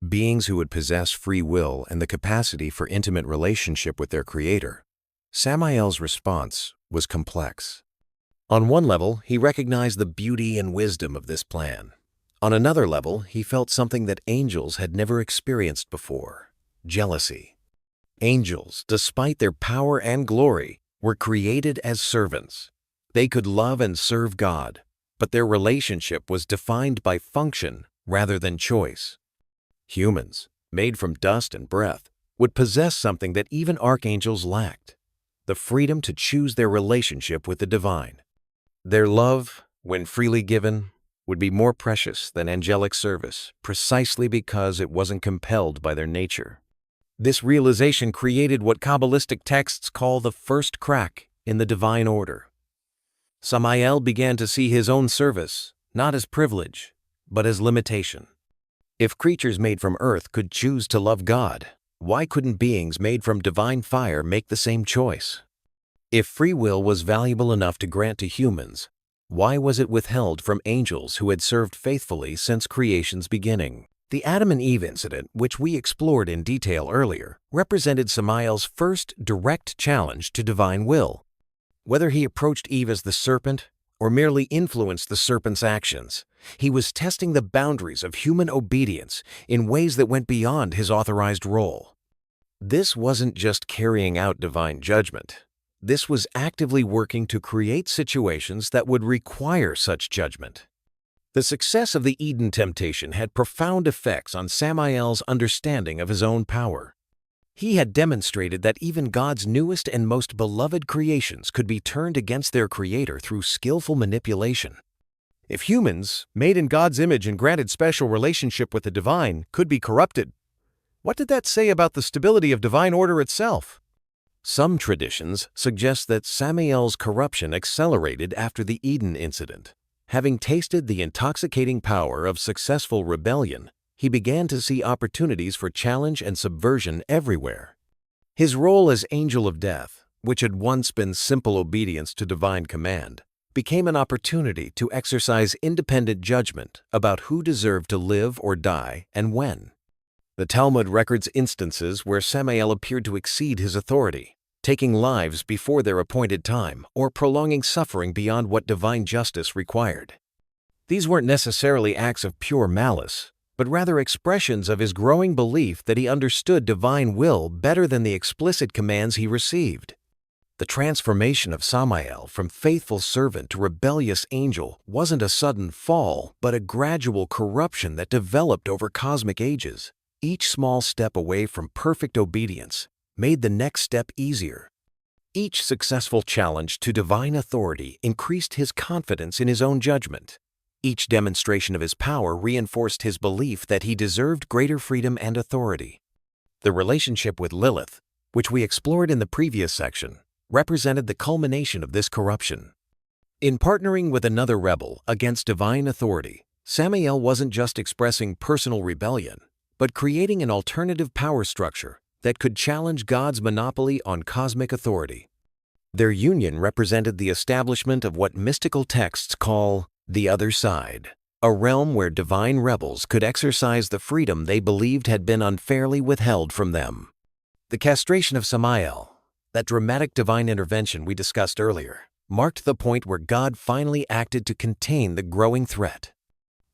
beings who would possess free will and the capacity for intimate relationship with their Creator, Samael's response was complex. On one level, he recognized the beauty and wisdom of this plan. On another level, he felt something that angels had never experienced before: jealousy. Angels, despite their power and glory, were created as servants. They could love and serve God, but their relationship was defined by function rather than choice. Humans, made from dust and breath, would possess something that even archangels lacked: the freedom to choose their relationship with the divine. Their love, when freely given, would be more precious than angelic service, precisely because it wasn't compelled by their nature. This realization created what Kabbalistic texts call the first crack in the divine order. Samael began to see his own service not as privilege, but as limitation. If creatures made from earth could choose to love God, why couldn't beings made from divine fire make the same choice? If free will was valuable enough to grant to humans, why was it withheld from angels who had served faithfully since creation's beginning? The Adam and Eve incident, which we explored in detail earlier, represented Samael's first direct challenge to divine will. Whether he approached Eve as the serpent or merely influenced the serpent's actions, he was testing the boundaries of human obedience in ways that went beyond his authorized role. This wasn't just carrying out divine judgment. This was actively working to create situations that would require such judgment. The success of the Eden temptation had profound effects on Samael's understanding of his own power. He had demonstrated that even God's newest and most beloved creations could be turned against their Creator through skillful manipulation. If humans, made in God's image and granted special relationship with the divine, could be corrupted, what did that say about the stability of divine order itself? Some traditions suggest that Samael's corruption accelerated after the Eden incident. Having tasted the intoxicating power of successful rebellion, he began to see opportunities for challenge and subversion everywhere. His role as angel of death, which had once been simple obedience to divine command, became an opportunity to exercise independent judgment about who deserved to live or die and when. The Talmud records instances where Samael appeared to exceed his authority, taking lives before their appointed time or prolonging suffering beyond what divine justice required. These weren't necessarily acts of pure malice, but rather expressions of his growing belief that he understood divine will better than the explicit commands he received. The transformation of Samael from faithful servant to rebellious angel wasn't a sudden fall, but a gradual corruption that developed over cosmic ages. Each small step away from perfect obedience made the next step easier. Each successful challenge to divine authority increased his confidence in his own judgment. Each demonstration of his power reinforced his belief that he deserved greater freedom and authority. The relationship with Lilith, which we explored in the previous section, represented the culmination of this corruption. In partnering with another rebel against divine authority, Samael wasn't just expressing personal rebellion, but creating an alternative power structure that could challenge God's monopoly on cosmic authority. Their union represented the establishment of what mystical texts call The other side, a realm where divine rebels could exercise the freedom they believed had been unfairly withheld from them. The castration of Samael, that dramatic divine intervention we discussed earlier, marked the point where God finally acted to contain the growing threat.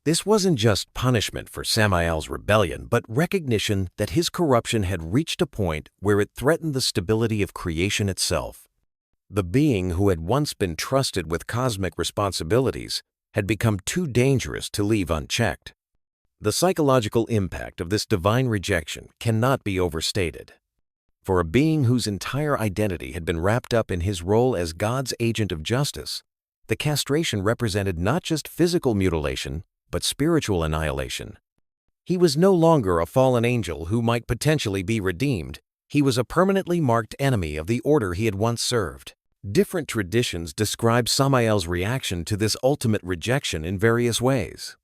This wasn't just punishment for Samael's rebellion, but recognition that his corruption had reached a point where it threatened the stability of creation itself. The being who had once been trusted with cosmic responsibilities had become too dangerous to leave unchecked. The psychological impact of this divine rejection cannot be overstated. For a being whose entire identity had been wrapped up in his role as God's agent of justice, the castration represented not just physical mutilation, but spiritual annihilation. He was no longer a fallen angel who might potentially be redeemed. He was a permanently marked enemy of the order he had once served. Different traditions describe Samael's reaction to this ultimate rejection in various ways.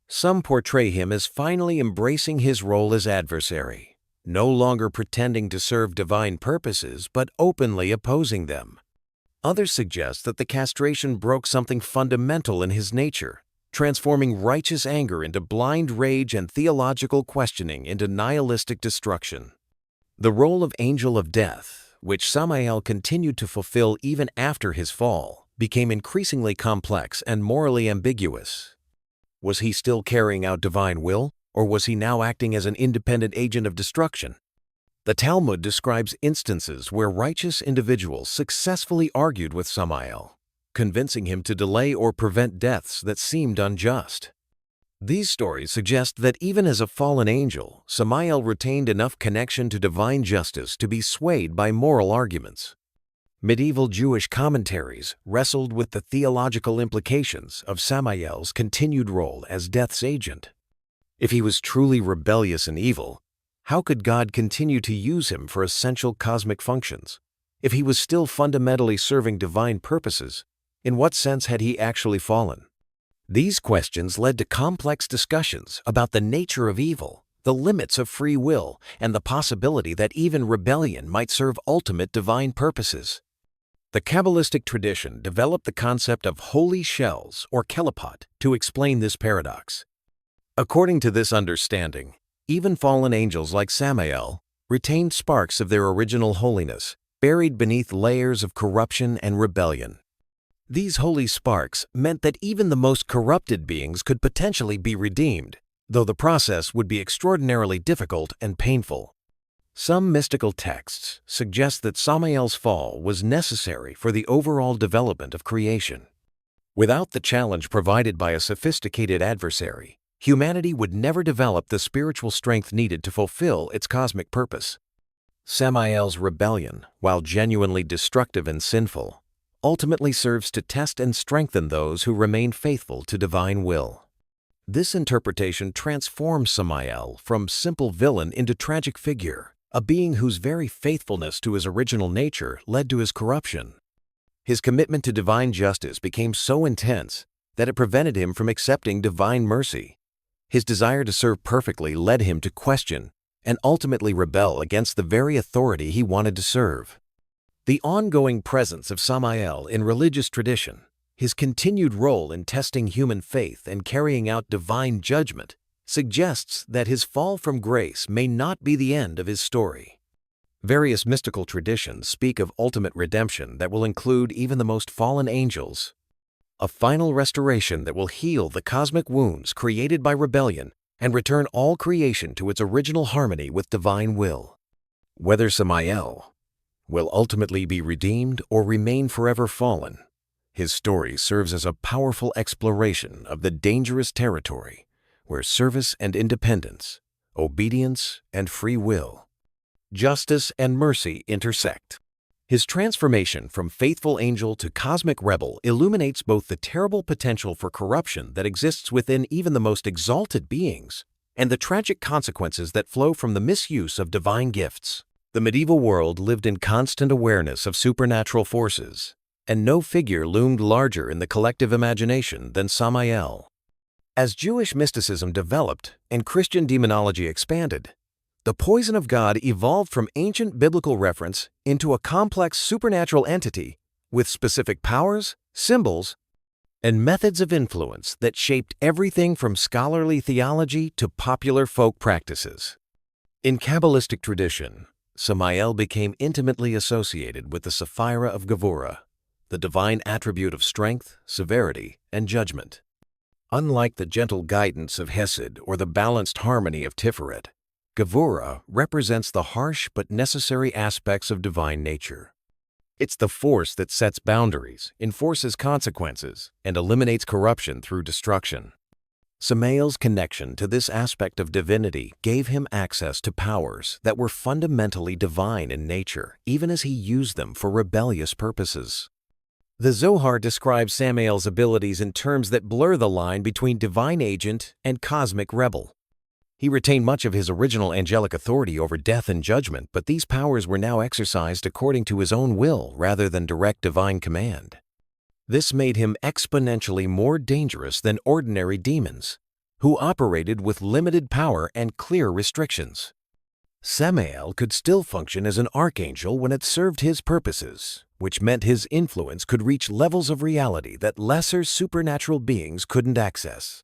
Some portray him as finally embracing his role as adversary, no longer pretending to serve divine purposes but openly opposing them. Others suggest that the castration broke something fundamental in his nature, transforming righteous anger into blind rage and theological questioning into nihilistic destruction. The role of angel of death, which Samael continued to fulfill even after his fall, became increasingly complex and morally ambiguous. Was he still carrying out divine will, or was he now acting as an independent agent of destruction? The Talmud describes instances where righteous individuals successfully argued with Samael, convincing him to delay or prevent deaths that seemed unjust. These stories suggest that even as a fallen angel, Samael retained enough connection to divine justice to be swayed by moral arguments. Medieval Jewish commentaries wrestled with the theological implications of Samael's continued role as death's agent. If he was truly rebellious and evil, how could God continue to use him for essential cosmic functions? If he was still fundamentally serving divine purposes, in what sense had he actually fallen? These questions led to complex discussions about the nature of evil, the limits of free will, and the possibility that even rebellion might serve ultimate divine purposes. The Kabbalistic tradition developed the concept of holy shells or kelipot to explain this paradox. According to this understanding, even fallen angels like Samael retained sparks of their original holiness, buried beneath layers of corruption and rebellion. These holy sparks meant that even the most corrupted beings could potentially be redeemed, though the process would be extraordinarily difficult and painful. Some mystical texts suggest that Samael's fall was necessary for the overall development of creation. Without the challenge provided by a sophisticated adversary, humanity would never develop the spiritual strength needed to fulfill its cosmic purpose. Samael's rebellion, while genuinely destructive and sinful, ultimately serves to test and strengthen those who remain faithful to divine will. This interpretation transforms Samael from simple villain into tragic figure, a being whose very faithfulness to his original nature led to his corruption. His commitment to divine justice became so intense that it prevented him from accepting divine mercy. His desire to serve perfectly led him to question and ultimately rebel against the very authority he wanted to serve. The ongoing presence of Samael in religious tradition, his continued role in testing human faith and carrying out divine judgment, suggests that his fall from grace may not be the end of his story. Various mystical traditions speak of ultimate redemption that will include even the most fallen angels, a final restoration that will heal the cosmic wounds created by rebellion and return all creation to its original harmony with divine will. Whether Samael will ultimately be redeemed or remain forever fallen, his story serves as a powerful exploration of the dangerous territory where service and independence, obedience and free will, justice and mercy intersect. His transformation from faithful angel to cosmic rebel illuminates both the terrible potential for corruption that exists within even the most exalted beings and the tragic consequences that flow from the misuse of divine gifts. The medieval world lived in constant awareness of supernatural forces, and no figure loomed larger in the collective imagination than Samael. As Jewish mysticism developed and Christian demonology expanded, the poison of God evolved from ancient biblical reference into a complex supernatural entity with specific powers, symbols, and methods of influence that shaped everything from scholarly theology to popular folk practices. In Kabbalistic tradition, Samael became intimately associated with the Sapphira of Gevurah, the divine attribute of strength, severity, and judgment. Unlike the gentle guidance of Hesed or the balanced harmony of Tiferet, Gevurah represents the harsh but necessary aspects of divine nature. It's the force that sets boundaries, enforces consequences, and eliminates corruption through destruction. Samael's connection to this aspect of divinity gave him access to powers that were fundamentally divine in nature, even as he used them for rebellious purposes. The Zohar describes Samael's abilities in terms that blur the line between divine agent and cosmic rebel. He retained much of his original angelic authority over death and judgment, but these powers were now exercised according to his own will rather than direct divine command. This made him exponentially more dangerous than ordinary demons, who operated with limited power and clear restrictions. Samael could still function as an archangel when it served his purposes, which meant his influence could reach levels of reality that lesser supernatural beings couldn't access.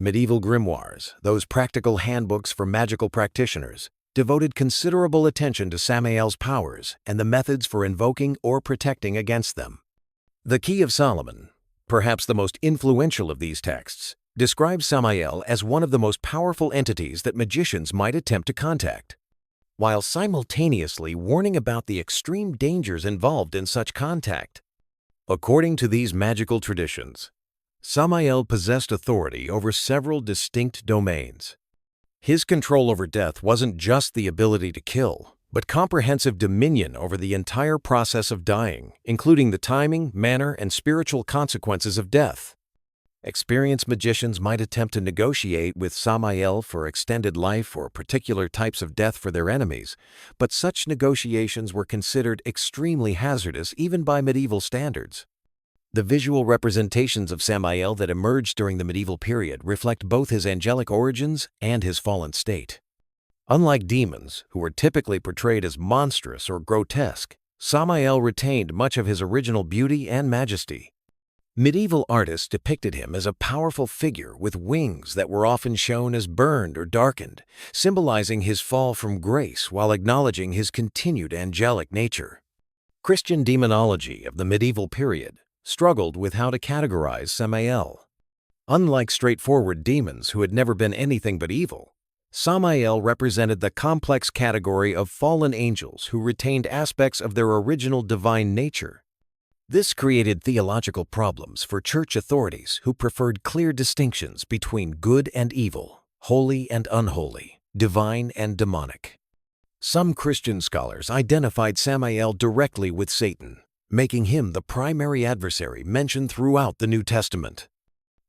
Medieval grimoires, those practical handbooks for magical practitioners, devoted considerable attention to Samael's powers and the methods for invoking or protecting against them. The Key of Solomon, perhaps the most influential of these texts, describes Samael as one of the most powerful entities that magicians might attempt to contact, while simultaneously warning about the extreme dangers involved in such contact. According to these magical traditions, Samael possessed authority over several distinct domains. His control over death wasn't just the ability to kill, but comprehensive dominion over the entire process of dying, including the timing, manner, and spiritual consequences of death. Experienced magicians might attempt to negotiate with Samael for extended life or particular types of death for their enemies, but such negotiations were considered extremely hazardous even by medieval standards. The visual representations of Samael that emerged during the medieval period reflect both his angelic origins and his fallen state. Unlike demons, who were typically portrayed as monstrous or grotesque, Samael retained much of his original beauty and majesty. Medieval artists depicted him as a powerful figure with wings that were often shown as burned or darkened, symbolizing his fall from grace while acknowledging his continued angelic nature. Christian demonology of the medieval period struggled with how to categorize Samael. Unlike straightforward demons who had never been anything but evil, Samael represented the complex category of fallen angels who retained aspects of their original divine nature. This created theological problems for church authorities who preferred clear distinctions between good and evil, holy and unholy, divine and demonic. Some Christian scholars identified Samael directly with Satan, making him the primary adversary mentioned throughout the New Testament.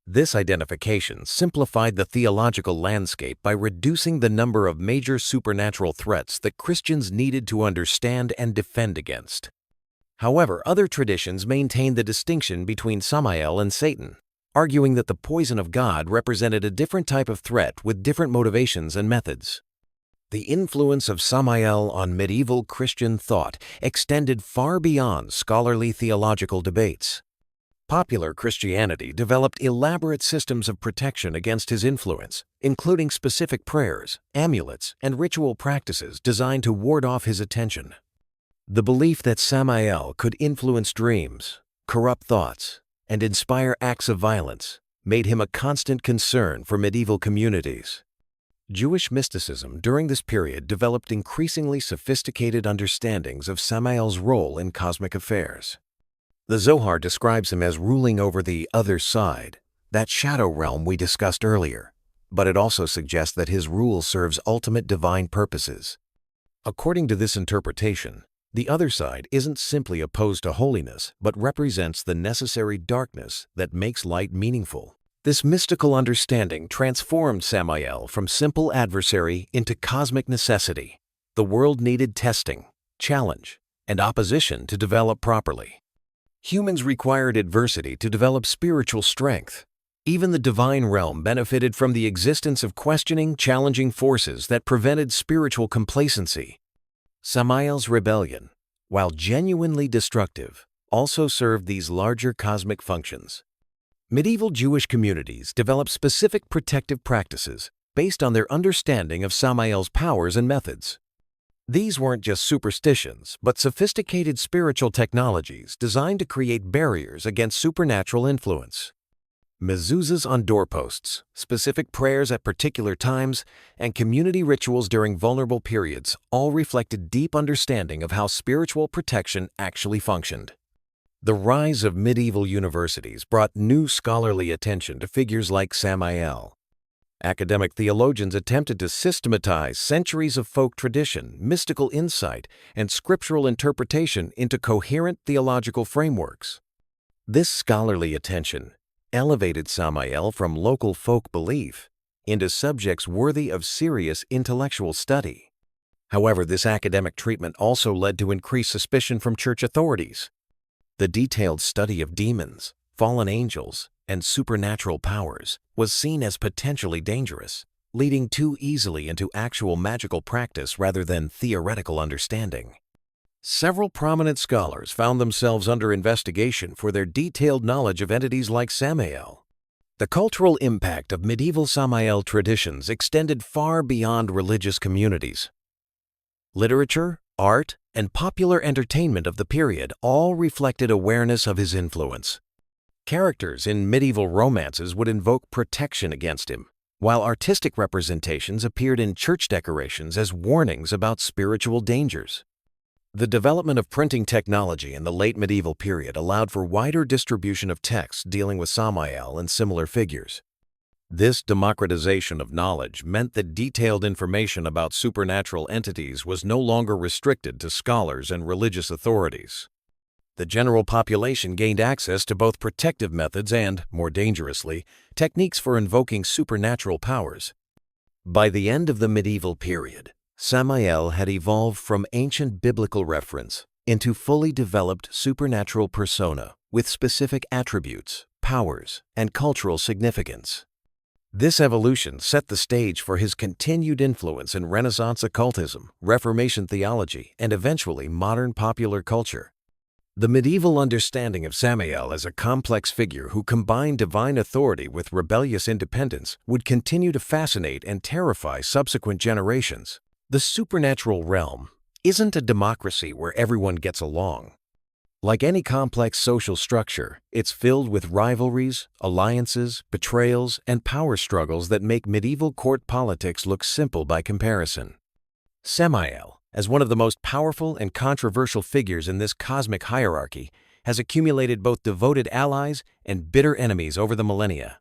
This identification simplified the theological landscape by reducing the number of major supernatural threats that Christians needed to understand and defend against. However, other traditions maintain the distinction between Samael and Satan, arguing that the poison of God represented a different type of threat with different motivations and methods. The influence of Samael on medieval Christian thought extended far beyond scholarly theological debates. Popular Christianity developed elaborate systems of protection against his influence, including specific prayers, amulets, and ritual practices designed to ward off his attention. The belief that Samael could influence dreams, corrupt thoughts, and inspire acts of violence made him a constant concern for medieval communities. Jewish mysticism during this period developed increasingly sophisticated understandings of Samael's role in cosmic affairs. The Zohar describes him as ruling over the other side, that shadow realm we discussed earlier, but it also suggests that his rule serves ultimate divine purposes. According to this interpretation, the other side isn't simply opposed to holiness, but represents the necessary darkness that makes light meaningful. This mystical understanding transformed Samael from simple adversary into cosmic necessity. The world needed testing, challenge, and opposition to develop properly. Humans required adversity to develop spiritual strength. Even the divine realm benefited from the existence of questioning, challenging forces that prevented spiritual complacency. Samael's rebellion, while genuinely destructive, also served these larger cosmic functions. Medieval Jewish communities developed specific protective practices based on their understanding of Samael's powers and methods. These weren't just superstitions, but sophisticated spiritual technologies designed to create barriers against supernatural influence. Mezuzahs on doorposts, specific prayers at particular times, and community rituals during vulnerable periods all reflected deep understanding of how spiritual protection actually functioned. The rise of medieval universities brought new scholarly attention to figures like Samael. Academic theologians attempted to systematize centuries of folk tradition, mystical insight, and scriptural interpretation into coherent theological frameworks. This scholarly attention elevated Samael from local folk belief into subjects worthy of serious intellectual study. However, this academic treatment also led to increased suspicion from church authorities. The detailed study of demons, fallen angels, and supernatural powers was seen as potentially dangerous, leading too easily into actual magical practice rather than theoretical understanding. Several prominent scholars found themselves under investigation for their detailed knowledge of entities like Samael. The cultural impact of medieval Samael traditions extended far beyond religious communities. Literature, art, and popular entertainment of the period all reflected awareness of his influence. Characters in medieval romances would invoke protection against him, while artistic representations appeared in church decorations as warnings about spiritual dangers. The development of printing technology in the late medieval period allowed for wider distribution of texts dealing with Samael and similar figures. This democratization of knowledge meant that detailed information about supernatural entities was no longer restricted to scholars and religious authorities. The general population gained access to both protective methods and, more dangerously, techniques for invoking supernatural powers. By the end of the medieval period, Samael had evolved from ancient biblical reference into fully developed supernatural persona with specific attributes, powers, and cultural significance. This evolution set the stage for his continued influence in Renaissance occultism, Reformation theology, and eventually modern popular culture. The medieval understanding of Samael as a complex figure who combined divine authority with rebellious independence would continue to fascinate and terrify subsequent generations. The supernatural realm isn't a democracy where everyone gets along. Like any complex social structure, it's filled with rivalries, alliances, betrayals, and power struggles that make medieval court politics look simple by comparison. Samael, as one of the most powerful and controversial figures in this cosmic hierarchy, has accumulated both devoted allies and bitter enemies over the millennia.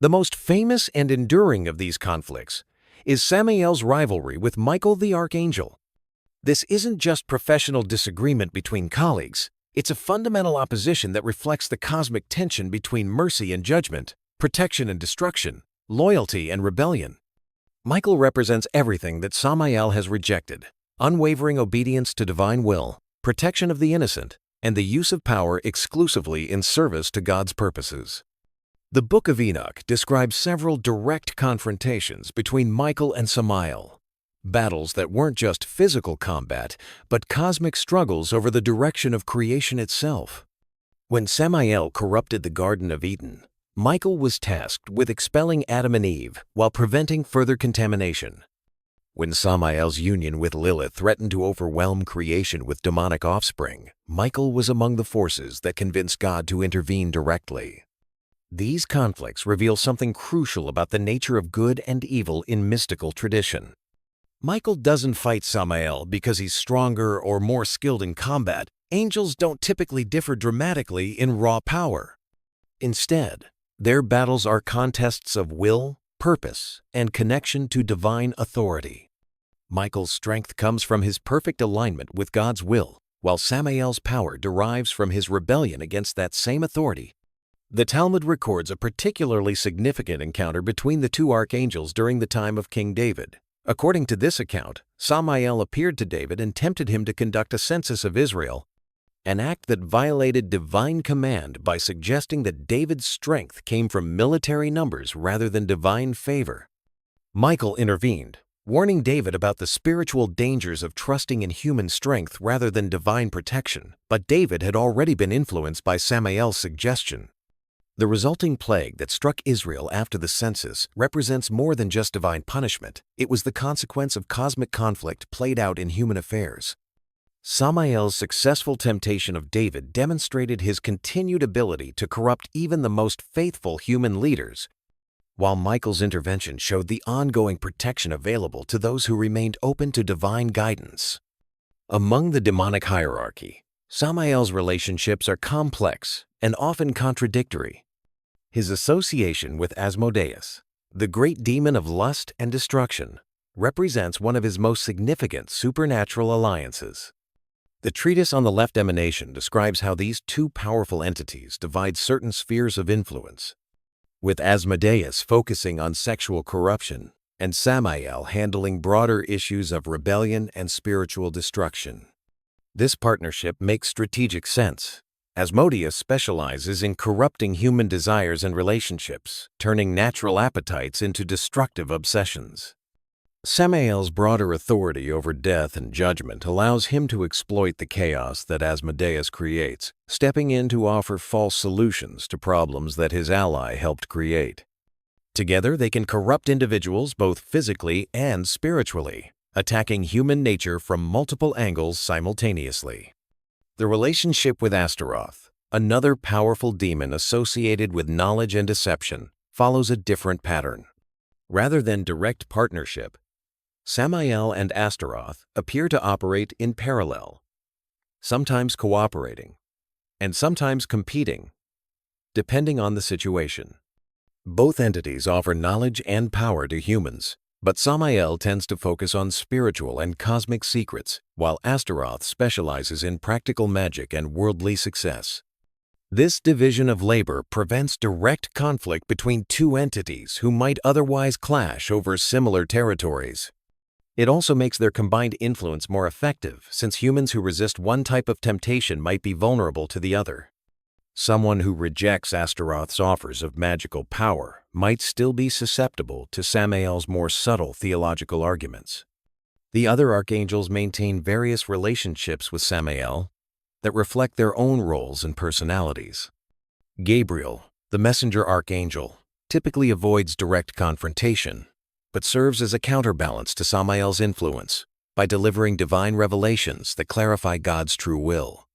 The most famous and enduring of these conflicts is Samael's rivalry with Michael the Archangel. This isn't just professional disagreement between colleagues, it's a fundamental opposition that reflects the cosmic tension between mercy and judgment, protection and destruction, loyalty and rebellion. Michael represents everything that Samael has rejected: unwavering obedience to divine will, protection of the innocent, and the use of power exclusively in service to God's purposes. The Book of Enoch describes several direct confrontations between Michael and Samael, battles that weren't just physical combat, but cosmic struggles over the direction of creation itself. When Samael corrupted the Garden of Eden, Michael was tasked with expelling Adam and Eve while preventing further contamination. When Samael's union with Lilith threatened to overwhelm creation with demonic offspring, Michael was among the forces that convinced God to intervene directly. These conflicts reveal something crucial about the nature of good and evil in mystical tradition. Michael doesn't fight Samael because he's stronger or more skilled in combat. Angels don't typically differ dramatically in raw power. Instead, their battles are contests of will, purpose, and connection to divine authority. Michael's strength comes from his perfect alignment with God's will, while Samael's power derives from his rebellion against that same authority. The Talmud records a particularly significant encounter between the two archangels during the time of King David. According to this account, Samael appeared to David and tempted him to conduct a census of Israel, an act that violated divine command by suggesting that David's strength came from military numbers rather than divine favor. Michael intervened, warning David about the spiritual dangers of trusting in human strength rather than divine protection, but David had already been influenced by Samael's suggestion. The resulting plague that struck Israel after the census represents more than just divine punishment. It was the consequence of cosmic conflict played out in human affairs. Samael's successful temptation of David demonstrated his continued ability to corrupt even the most faithful human leaders, while Michael's intervention showed the ongoing protection available to those who remained open to divine guidance. Among the demonic hierarchy, Samael's relationships are complex and often contradictory. His association with Asmodeus, the great demon of lust and destruction, represents one of his most significant supernatural alliances. The treatise on the left emanation describes how these two powerful entities divide certain spheres of influence, with Asmodeus focusing on sexual corruption and Samael handling broader issues of rebellion and spiritual destruction. This partnership makes strategic sense. Asmodeus specializes in corrupting human desires and relationships, turning natural appetites into destructive obsessions. Samael's broader authority over death and judgment allows him to exploit the chaos that Asmodeus creates, stepping in to offer false solutions to problems that his ally helped create. Together, they can corrupt individuals both physically and spiritually, attacking human nature from multiple angles simultaneously. The relationship with Astaroth, another powerful demon associated with knowledge and deception, follows a different pattern. Rather than direct partnership, Samael and Astaroth appear to operate in parallel, sometimes cooperating, and sometimes competing, depending on the situation. Both entities offer knowledge and power to humans, but Samael tends to focus on spiritual and cosmic secrets, while Astaroth specializes in practical magic and worldly success. This division of labor prevents direct conflict between two entities who might otherwise clash over similar territories. It also makes their combined influence more effective, since humans who resist one type of temptation might be vulnerable to the other. Someone who rejects Astaroth's offers of magical power might still be susceptible to Samael's more subtle theological arguments. The other archangels maintain various relationships with Samael that reflect their own roles and personalities. Gabriel, the messenger archangel, typically avoids direct confrontation, but serves as a counterbalance to Samael's influence by delivering divine revelations that clarify God's true will.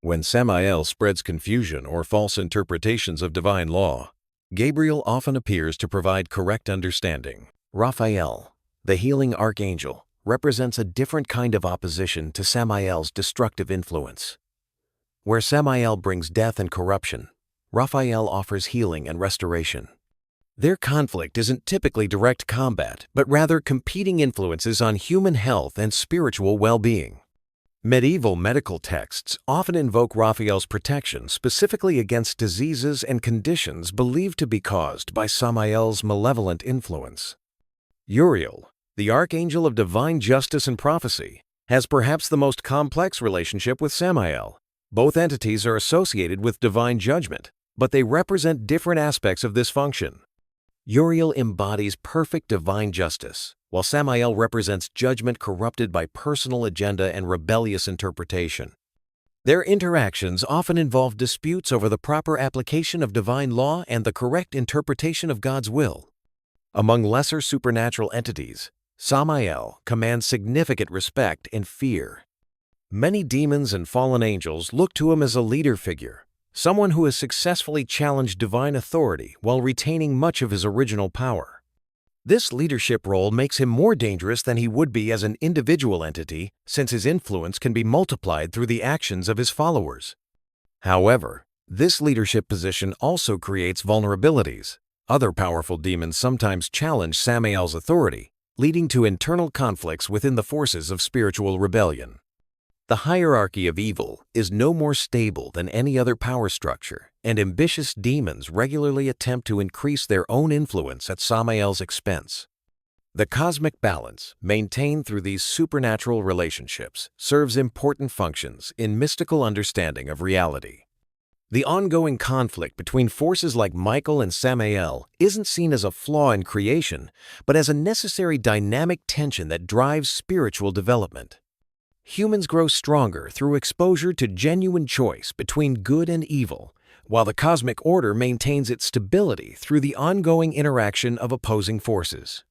When Samael spreads confusion or false interpretations of divine law, Gabriel often appears to provide correct understanding. Raphael, the healing archangel, represents a different kind of opposition to Samael's destructive influence. Where Samael brings death and corruption, Raphael offers healing and restoration. Their conflict isn't typically direct combat, but rather competing influences on human health and spiritual well-being. Medieval medical texts often invoke Raphael's protection specifically against diseases and conditions believed to be caused by Samael's malevolent influence. Uriel, the archangel of divine justice and prophecy, has perhaps the most complex relationship with Samael. Both entities are associated with divine judgment, but they represent different aspects of this function. Uriel embodies perfect divine justice, while Samael represents judgment corrupted by personal agenda and rebellious interpretation. Their interactions often involve disputes over the proper application of divine law and the correct interpretation of God's will. Among lesser supernatural entities, Samael commands significant respect and fear. Many demons and fallen angels look to him as a leader figure, someone who has successfully challenged divine authority while retaining much of his original power. This leadership role makes him more dangerous than he would be as an individual entity, since his influence can be multiplied through the actions of his followers. However, this leadership position also creates vulnerabilities. Other powerful demons sometimes challenge Samael's authority, leading to internal conflicts within the forces of spiritual rebellion. The hierarchy of evil is no more stable than any other power structure, and ambitious demons regularly attempt to increase their own influence at Samael's expense. The cosmic balance, maintained through these supernatural relationships, serves important functions in mystical understanding of reality. The ongoing conflict between forces like Michael and Samael isn't seen as a flaw in creation, but as a necessary dynamic tension that drives spiritual development. Humans grow stronger through exposure to genuine choice between good and evil, while the cosmic order maintains its stability through the ongoing interaction of opposing forces.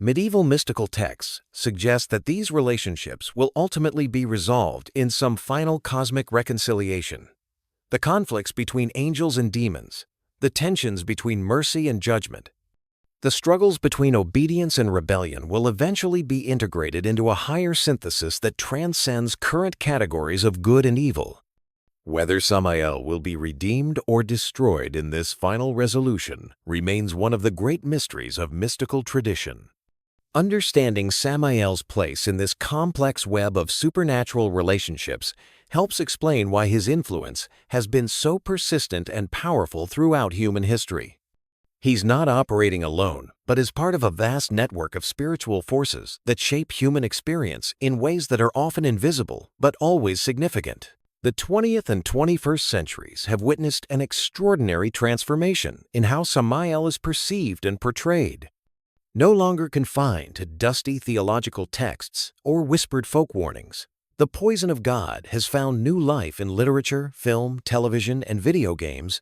Medieval mystical texts suggest that these relationships will ultimately be resolved in some final cosmic reconciliation. The conflicts between angels and demons, the tensions between mercy and judgment, the struggles between obedience and rebellion will eventually be integrated into a higher synthesis that transcends current categories of good and evil. Whether Samael will be redeemed or destroyed in this final resolution remains one of the great mysteries of mystical tradition. Understanding Samael's place in this complex web of supernatural relationships helps explain why his influence has been so persistent and powerful throughout human history. He's not operating alone, but is part of a vast network of spiritual forces that shape human experience in ways that are often invisible but always significant. The 20th and 21st centuries have witnessed an extraordinary transformation in how Samael is perceived and portrayed. No longer confined to dusty theological texts or whispered folk warnings, the poison of God has found new life in literature, film, television, and video games,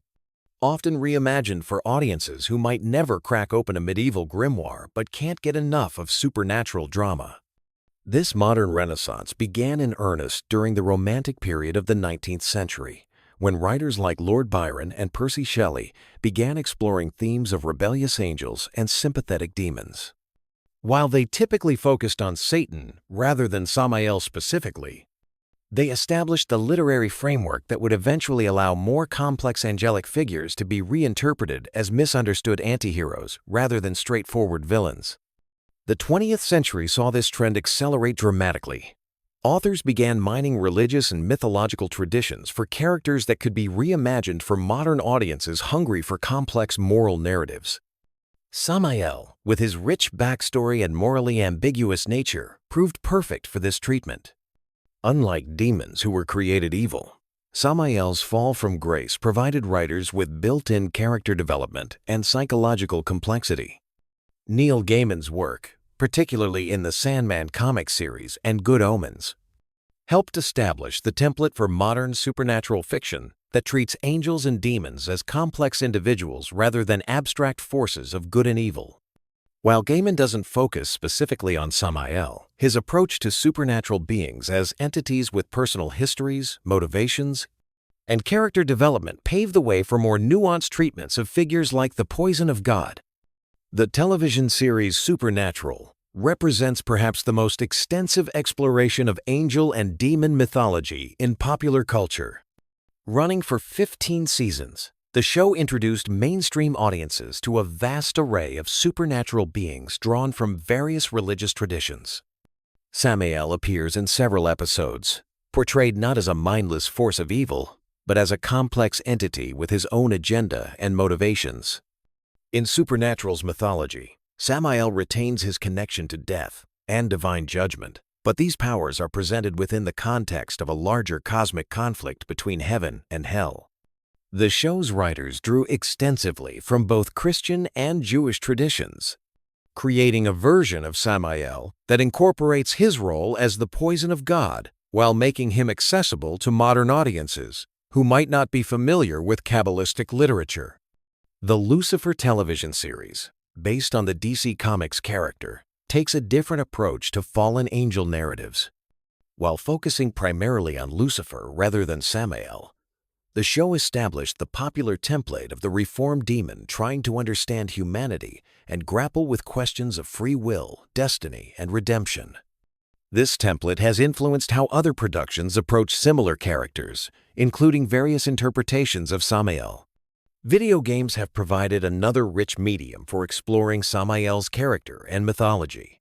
often reimagined for audiences who might never crack open a medieval grimoire but can't get enough of supernatural drama. This modern renaissance began in earnest during the Romantic period of the 19th century, when writers like Lord Byron and Percy Shelley began exploring themes of rebellious angels and sympathetic demons. While they typically focused on Satan rather than Samael specifically, they established the literary framework that would eventually allow more complex angelic figures to be reinterpreted as misunderstood antiheroes rather than straightforward villains. The 20th century saw this trend accelerate dramatically. Authors began mining religious and mythological traditions for characters that could be reimagined for modern audiences hungry for complex moral narratives. Samael, with his rich backstory and morally ambiguous nature, proved perfect for this treatment. Unlike demons who were created evil, Samael's fall from grace provided writers with built-in character development and psychological complexity. Neil Gaiman's work, particularly in the Sandman comic series and Good Omens, helped establish the template for modern supernatural fiction that treats angels and demons as complex individuals rather than abstract forces of good and evil. While Gaiman doesn't focus specifically on Samael, his approach to supernatural beings as entities with personal histories, motivations, and character development paved the way for more nuanced treatments of figures like the poison of God. The television series Supernatural represents perhaps the most extensive exploration of angel and demon mythology in popular culture. Running for 15 seasons, the show introduced mainstream audiences to a vast array of supernatural beings drawn from various religious traditions. Samael appears in several episodes, portrayed not as a mindless force of evil, but as a complex entity with his own agenda and motivations. In Supernatural's mythology, Samael retains his connection to death and divine judgment, but these powers are presented within the context of a larger cosmic conflict between heaven and hell. The show's writers drew extensively from both Christian and Jewish traditions, creating a version of Samael that incorporates his role as the poison of God while making him accessible to modern audiences who might not be familiar with Kabbalistic literature. The Lucifer television series, based on the DC Comics character, takes a different approach to fallen angel narratives. While focusing primarily on Lucifer rather than Samael, the show established the popular template of the reformed demon trying to understand humanity and grapple with questions of free will, destiny, and redemption. This template has influenced how other productions approach similar characters, including various interpretations of Samael. Video games have provided another rich medium for exploring Samael's character and mythology.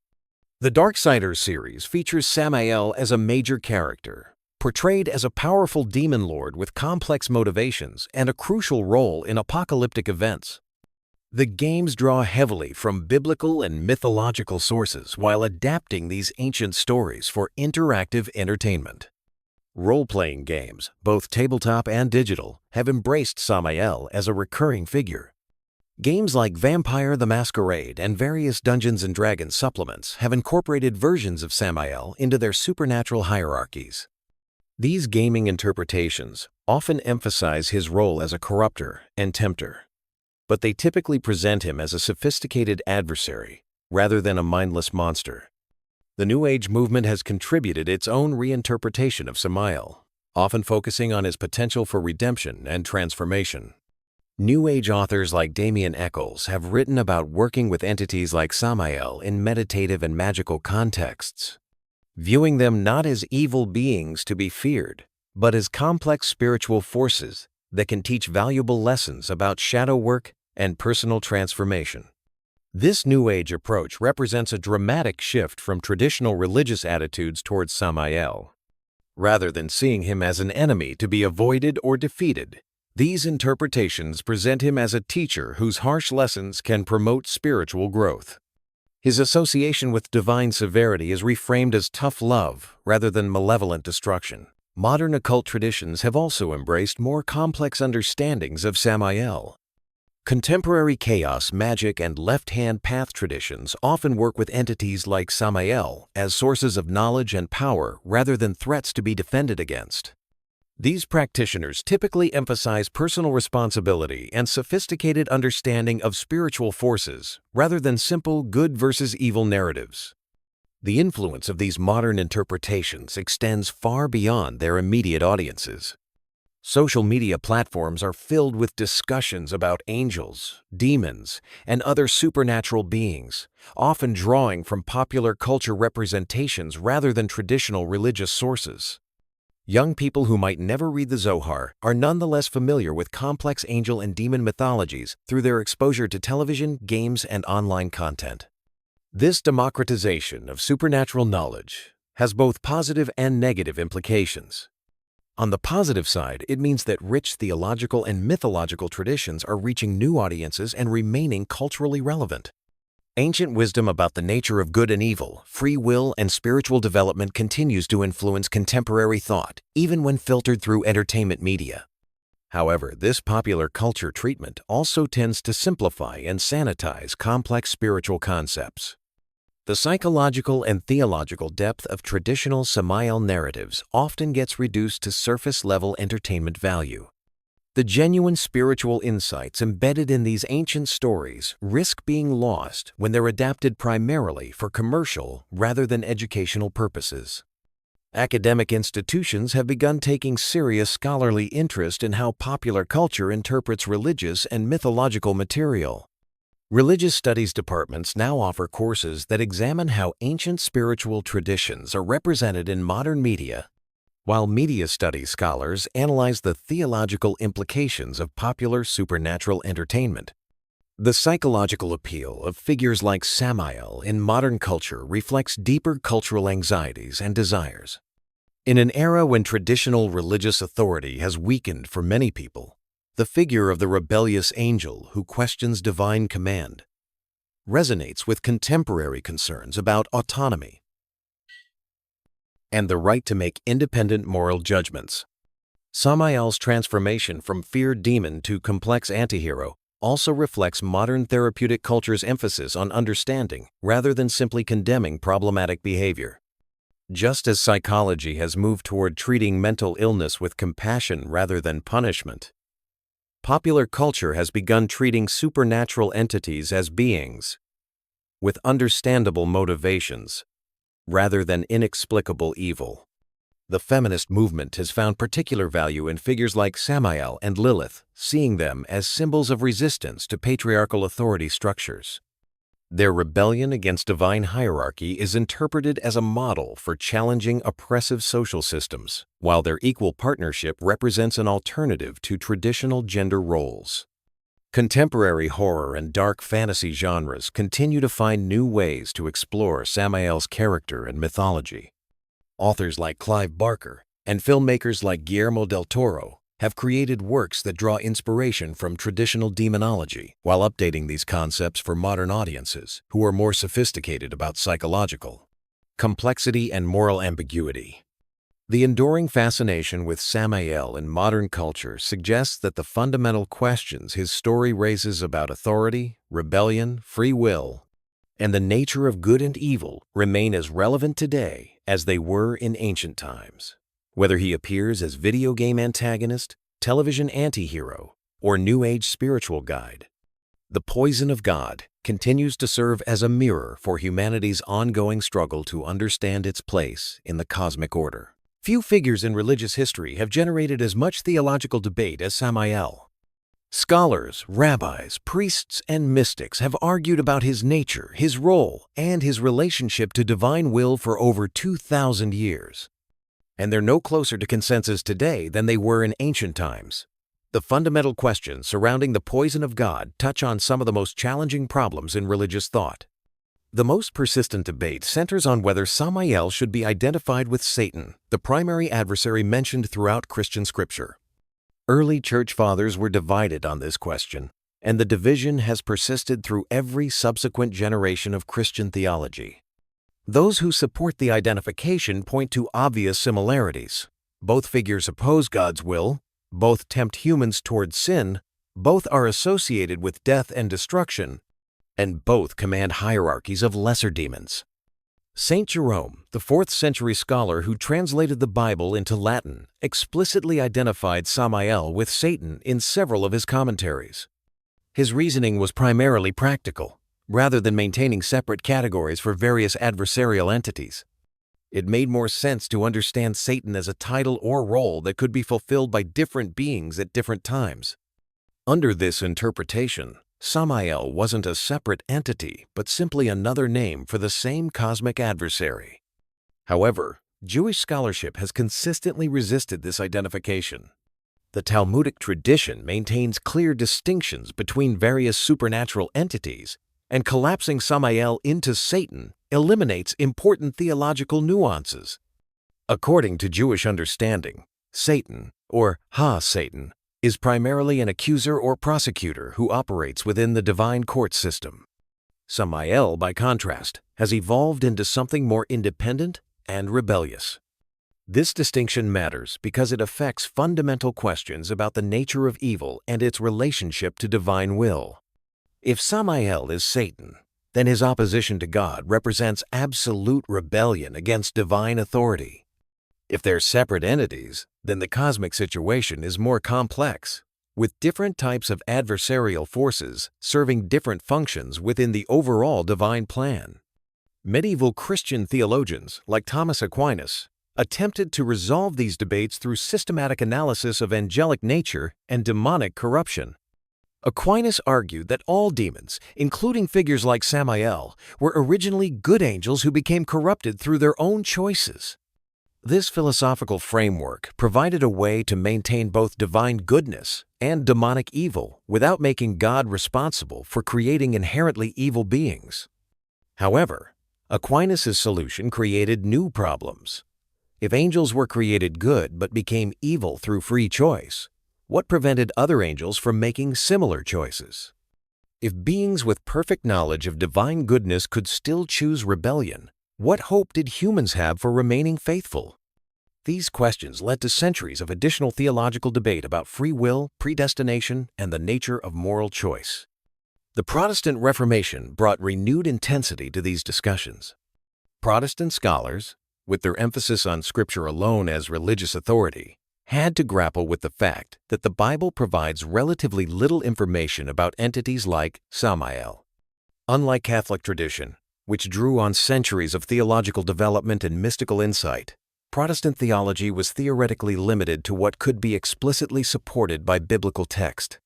The Darksiders series features Samael as a major character, portrayed as a powerful demon lord with complex motivations and a crucial role in apocalyptic events. The games draw heavily from biblical and mythological sources while adapting these ancient stories for interactive entertainment. Role-playing games, both tabletop and digital, have embraced Samael as a recurring figure. Games like Vampire the Masquerade and various Dungeons & Dragons supplements have incorporated versions of Samael into their supernatural hierarchies. These gaming interpretations often emphasize his role as a corrupter and tempter, but they typically present him as a sophisticated adversary rather than a mindless monster. The New Age movement has contributed its own reinterpretation of Samael, often focusing on his potential for redemption and transformation. New Age authors like Damien Eccles have written about working with entities like Samael in meditative and magical contexts, viewing them not as evil beings to be feared, but as complex spiritual forces that can teach valuable lessons about shadow work and personal transformation. This New Age approach represents a dramatic shift from traditional religious attitudes towards Samael. Rather than seeing him as an enemy to be avoided or defeated, these interpretations present him as a teacher whose harsh lessons can promote spiritual growth. His association with divine severity is reframed as tough love rather than malevolent destruction. Modern occult traditions have also embraced more complex understandings of Samael. Contemporary chaos, magic, and left-hand path traditions often work with entities like Samael as sources of knowledge and power rather than threats to be defended against. These practitioners typically emphasize personal responsibility and sophisticated understanding of spiritual forces rather than simple good versus evil narratives. The influence of these modern interpretations extends far beyond their immediate audiences. Social media platforms are filled with discussions about angels, demons, and other supernatural beings, often drawing from popular culture representations rather than traditional religious sources. Young people who might never read the Zohar are nonetheless familiar with complex angel and demon mythologies through their exposure to television, games, and online content. This democratization of supernatural knowledge has both positive and negative implications. On the positive side, it means that rich theological and mythological traditions are reaching new audiences and remaining culturally relevant. Ancient wisdom about the nature of good and evil, free will, and spiritual development continues to influence contemporary thought, even when filtered through entertainment media. However, this popular culture treatment also tends to simplify and sanitize complex spiritual concepts. The psychological and theological depth of traditional Samael narratives often gets reduced to surface-level entertainment value. The genuine spiritual insights embedded in these ancient stories risk being lost when they're adapted primarily for commercial rather than educational purposes. Academic institutions have begun taking serious scholarly interest in how popular culture interprets religious and mythological material. Religious studies departments now offer courses that examine how ancient spiritual traditions are represented in modern media, while media studies scholars analyze the theological implications of popular supernatural entertainment. The psychological appeal of figures like Samael in modern culture reflects deeper cultural anxieties and desires. In an era when traditional religious authority has weakened for many people, the figure of the rebellious angel who questions divine command resonates with contemporary concerns about autonomy and the right to make independent moral judgments. Samael's transformation from feared demon to complex antihero also reflects modern therapeutic culture's emphasis on understanding rather than simply condemning problematic behavior. Just as psychology has moved toward treating mental illness with compassion rather than punishment, popular culture has begun treating supernatural entities as beings with understandable motivations rather than inexplicable evil. The feminist movement has found particular value in figures like Samael and Lilith, seeing them as symbols of resistance to patriarchal authority structures. Their rebellion against divine hierarchy is interpreted as a model for challenging oppressive social systems, while their equal partnership represents an alternative to traditional gender roles. Contemporary horror and dark fantasy genres continue to find new ways to explore Samael's character and mythology. Authors like Clive Barker and filmmakers like Guillermo del Toro have created works that draw inspiration from traditional demonology while updating these concepts for modern audiences who are more sophisticated about psychological complexity and moral ambiguity. The enduring fascination with Samael in modern culture suggests that the fundamental questions his story raises about authority, rebellion, free will, and the nature of good and evil remain as relevant today as they were in ancient times. Whether he appears as video game antagonist, television anti-hero, or New Age spiritual guide, the poison of God continues to serve as a mirror for humanity's ongoing struggle to understand its place in the cosmic order. Few figures in religious history have generated as much theological debate as Samael. Scholars, rabbis, priests, and mystics have argued about his nature, his role, and his relationship to divine will for over 2,000 years. And they're no closer to consensus today than they were in ancient times. The fundamental questions surrounding the poison of God touch on some of the most challenging problems in religious thought. The most persistent debate centers on whether Samael should be identified with Satan, the primary adversary mentioned throughout Christian scripture. Early church fathers were divided on this question, and the division has persisted through every subsequent generation of Christian theology. Those who support the identification point to obvious similarities. Both figures oppose God's will, both tempt humans toward sin, both are associated with death and destruction, and both command hierarchies of lesser demons. Saint Jerome, the 4th century scholar who translated the Bible into Latin, explicitly identified Samael with Satan in several of his commentaries. His reasoning was primarily practical, rather than maintaining separate categories for various adversarial entities. It made more sense to understand Satan as a title or role that could be fulfilled by different beings at different times. Under this interpretation, Samael wasn't a separate entity, but simply another name for the same cosmic adversary. However, Jewish scholarship has consistently resisted this identification. The Talmudic tradition maintains clear distinctions between various supernatural entities, and collapsing Samael into Satan eliminates important theological nuances. According to Jewish understanding, Satan, or Ha-Satan, is primarily an accuser or prosecutor who operates within the divine court system. Samael, by contrast, has evolved into something more independent and rebellious. This distinction matters because it affects fundamental questions about the nature of evil and its relationship to divine will. If Samael is Satan, then his opposition to God represents absolute rebellion against divine authority. If they're separate entities, then the cosmic situation is more complex, with different types of adversarial forces serving different functions within the overall divine plan. Medieval Christian theologians, like Thomas Aquinas, attempted to resolve these debates through systematic analysis of angelic nature and demonic corruption. Aquinas argued that all demons, including figures like Samael, were originally good angels who became corrupted through their own choices. This philosophical framework provided a way to maintain both divine goodness and demonic evil without making God responsible for creating inherently evil beings. However, Aquinas' solution created new problems. If angels were created good but became evil through free choice, what prevented other angels from making similar choices? If beings with perfect knowledge of divine goodness could still choose rebellion, what hope did humans have for remaining faithful? These questions led to centuries of additional theological debate about free will, predestination, and the nature of moral choice. The Protestant Reformation brought renewed intensity to these discussions. Protestant scholars, with their emphasis on Scripture alone as religious authority, had to grapple with the fact that the Bible provides relatively little information about entities like Samael. Unlike Catholic tradition, which drew on centuries of theological development and mystical insight, Protestant theology was theoretically limited to what could be explicitly supported by biblical text.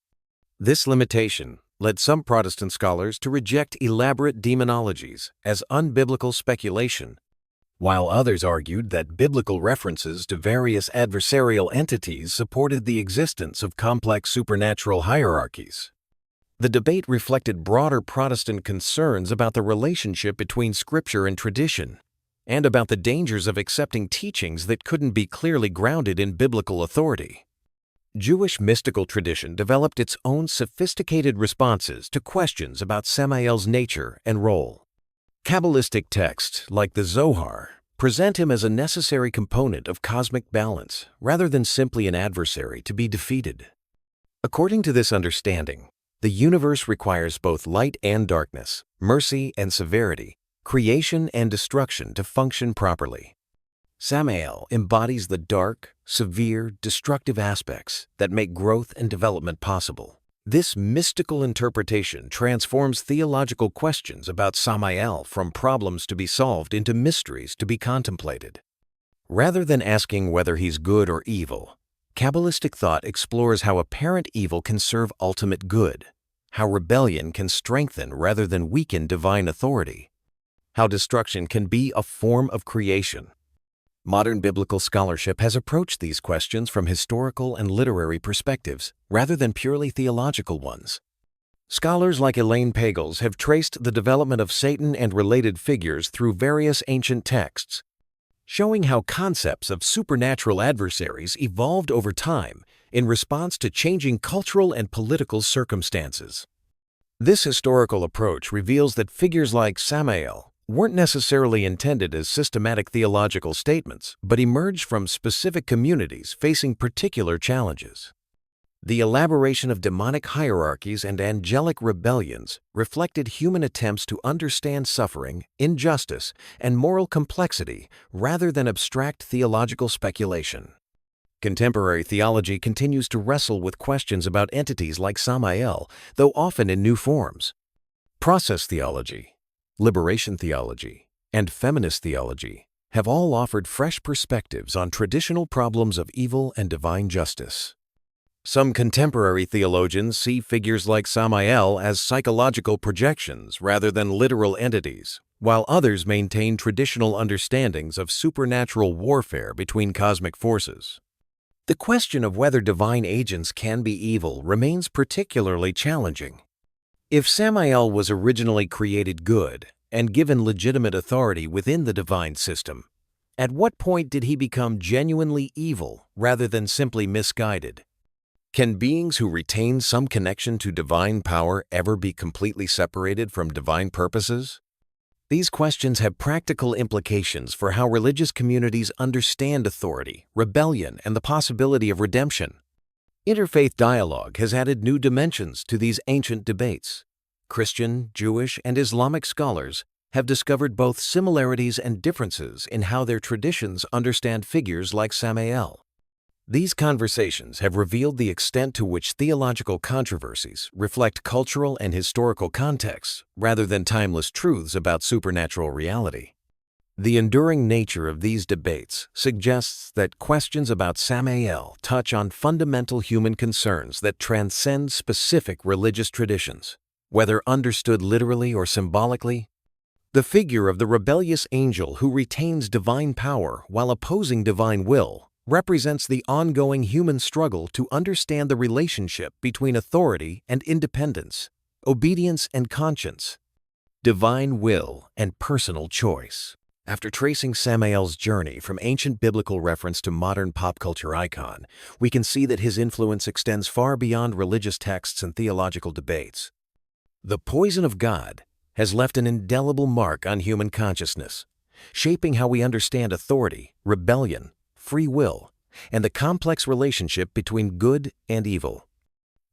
This limitation led some Protestant scholars to reject elaborate demonologies as unbiblical speculation, while others argued that biblical references to various adversarial entities supported the existence of complex supernatural hierarchies. The debate reflected broader Protestant concerns about the relationship between Scripture and tradition, and about the dangers of accepting teachings that couldn't be clearly grounded in biblical authority. Jewish mystical tradition developed its own sophisticated responses to questions about Samael's nature and role. Kabbalistic texts, like the Zohar, present him as a necessary component of cosmic balance rather than simply an adversary to be defeated. According to this understanding, the universe requires both light and darkness, mercy and severity, creation and destruction to function properly. Samael embodies the dark, severe, destructive aspects that make growth and development possible. This mystical interpretation transforms theological questions about Samael from problems to be solved into mysteries to be contemplated. Rather than asking whether he's good or evil, Kabbalistic thought explores how apparent evil can serve ultimate good, how rebellion can strengthen rather than weaken divine authority, how destruction can be a form of creation. Modern biblical scholarship has approached these questions from historical and literary perspectives rather than purely theological ones. Scholars like Elaine Pagels have traced the development of Satan and related figures through various ancient texts, showing how concepts of supernatural adversaries evolved over time in response to changing cultural and political circumstances. This historical approach reveals that figures like Samael weren't necessarily intended as systematic theological statements, but emerged from specific communities facing particular challenges. The elaboration of demonic hierarchies and angelic rebellions reflected human attempts to understand suffering, injustice, and moral complexity rather than abstract theological speculation. Contemporary theology continues to wrestle with questions about entities like Samael, though often in new forms. Process theology, liberation theology, and feminist theology have all offered fresh perspectives on traditional problems of evil and divine justice. Some contemporary theologians see figures like Samael as psychological projections rather than literal entities, while others maintain traditional understandings of supernatural warfare between cosmic forces. The question of whether divine agents can be evil remains particularly challenging. If Samael was originally created good and given legitimate authority within the divine system, at what point did he become genuinely evil rather than simply misguided? Can beings who retain some connection to divine power ever be completely separated from divine purposes? These questions have practical implications for how religious communities understand authority, rebellion, and the possibility of redemption. Interfaith dialogue has added new dimensions to these ancient debates. Christian, Jewish, and Islamic scholars have discovered both similarities and differences in how their traditions understand figures like Samael. These conversations have revealed the extent to which theological controversies reflect cultural and historical contexts rather than timeless truths about supernatural reality. The enduring nature of these debates suggests that questions about Samael touch on fundamental human concerns that transcend specific religious traditions. Whether understood literally or symbolically, the figure of the rebellious angel who retains divine power while opposing divine will represents the ongoing human struggle to understand the relationship between authority and independence, obedience and conscience, divine will and personal choice. After tracing Samael's journey from ancient biblical reference to modern pop culture icon, we can see that his influence extends far beyond religious texts and theological debates. The poison of God has left an indelible mark on human consciousness, shaping how we understand authority, rebellion, free will, and the complex relationship between good and evil.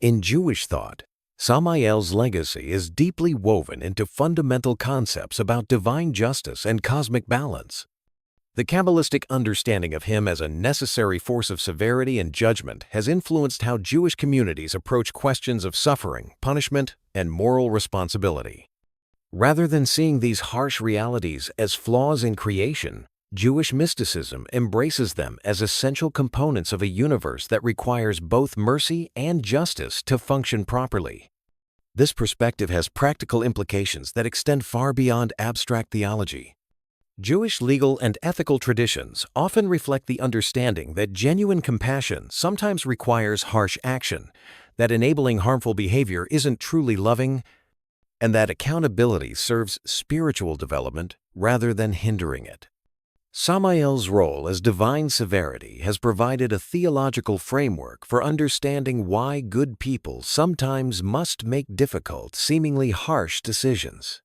In Jewish thought, Samael's legacy is deeply woven into fundamental concepts about divine justice and cosmic balance. The Kabbalistic understanding of him as a necessary force of severity and judgment has influenced how Jewish communities approach questions of suffering, punishment, and moral responsibility. Rather than seeing these harsh realities as flaws in creation, Jewish mysticism embraces them as essential components of a universe that requires both mercy and justice to function properly. This perspective has practical implications that extend far beyond abstract theology. Jewish legal and ethical traditions often reflect the understanding that genuine compassion sometimes requires harsh action, that enabling harmful behavior isn't truly loving, and that accountability serves spiritual development rather than hindering it. Samael's role as divine severity has provided a theological framework for understanding why good people sometimes must make difficult, seemingly harsh decisions.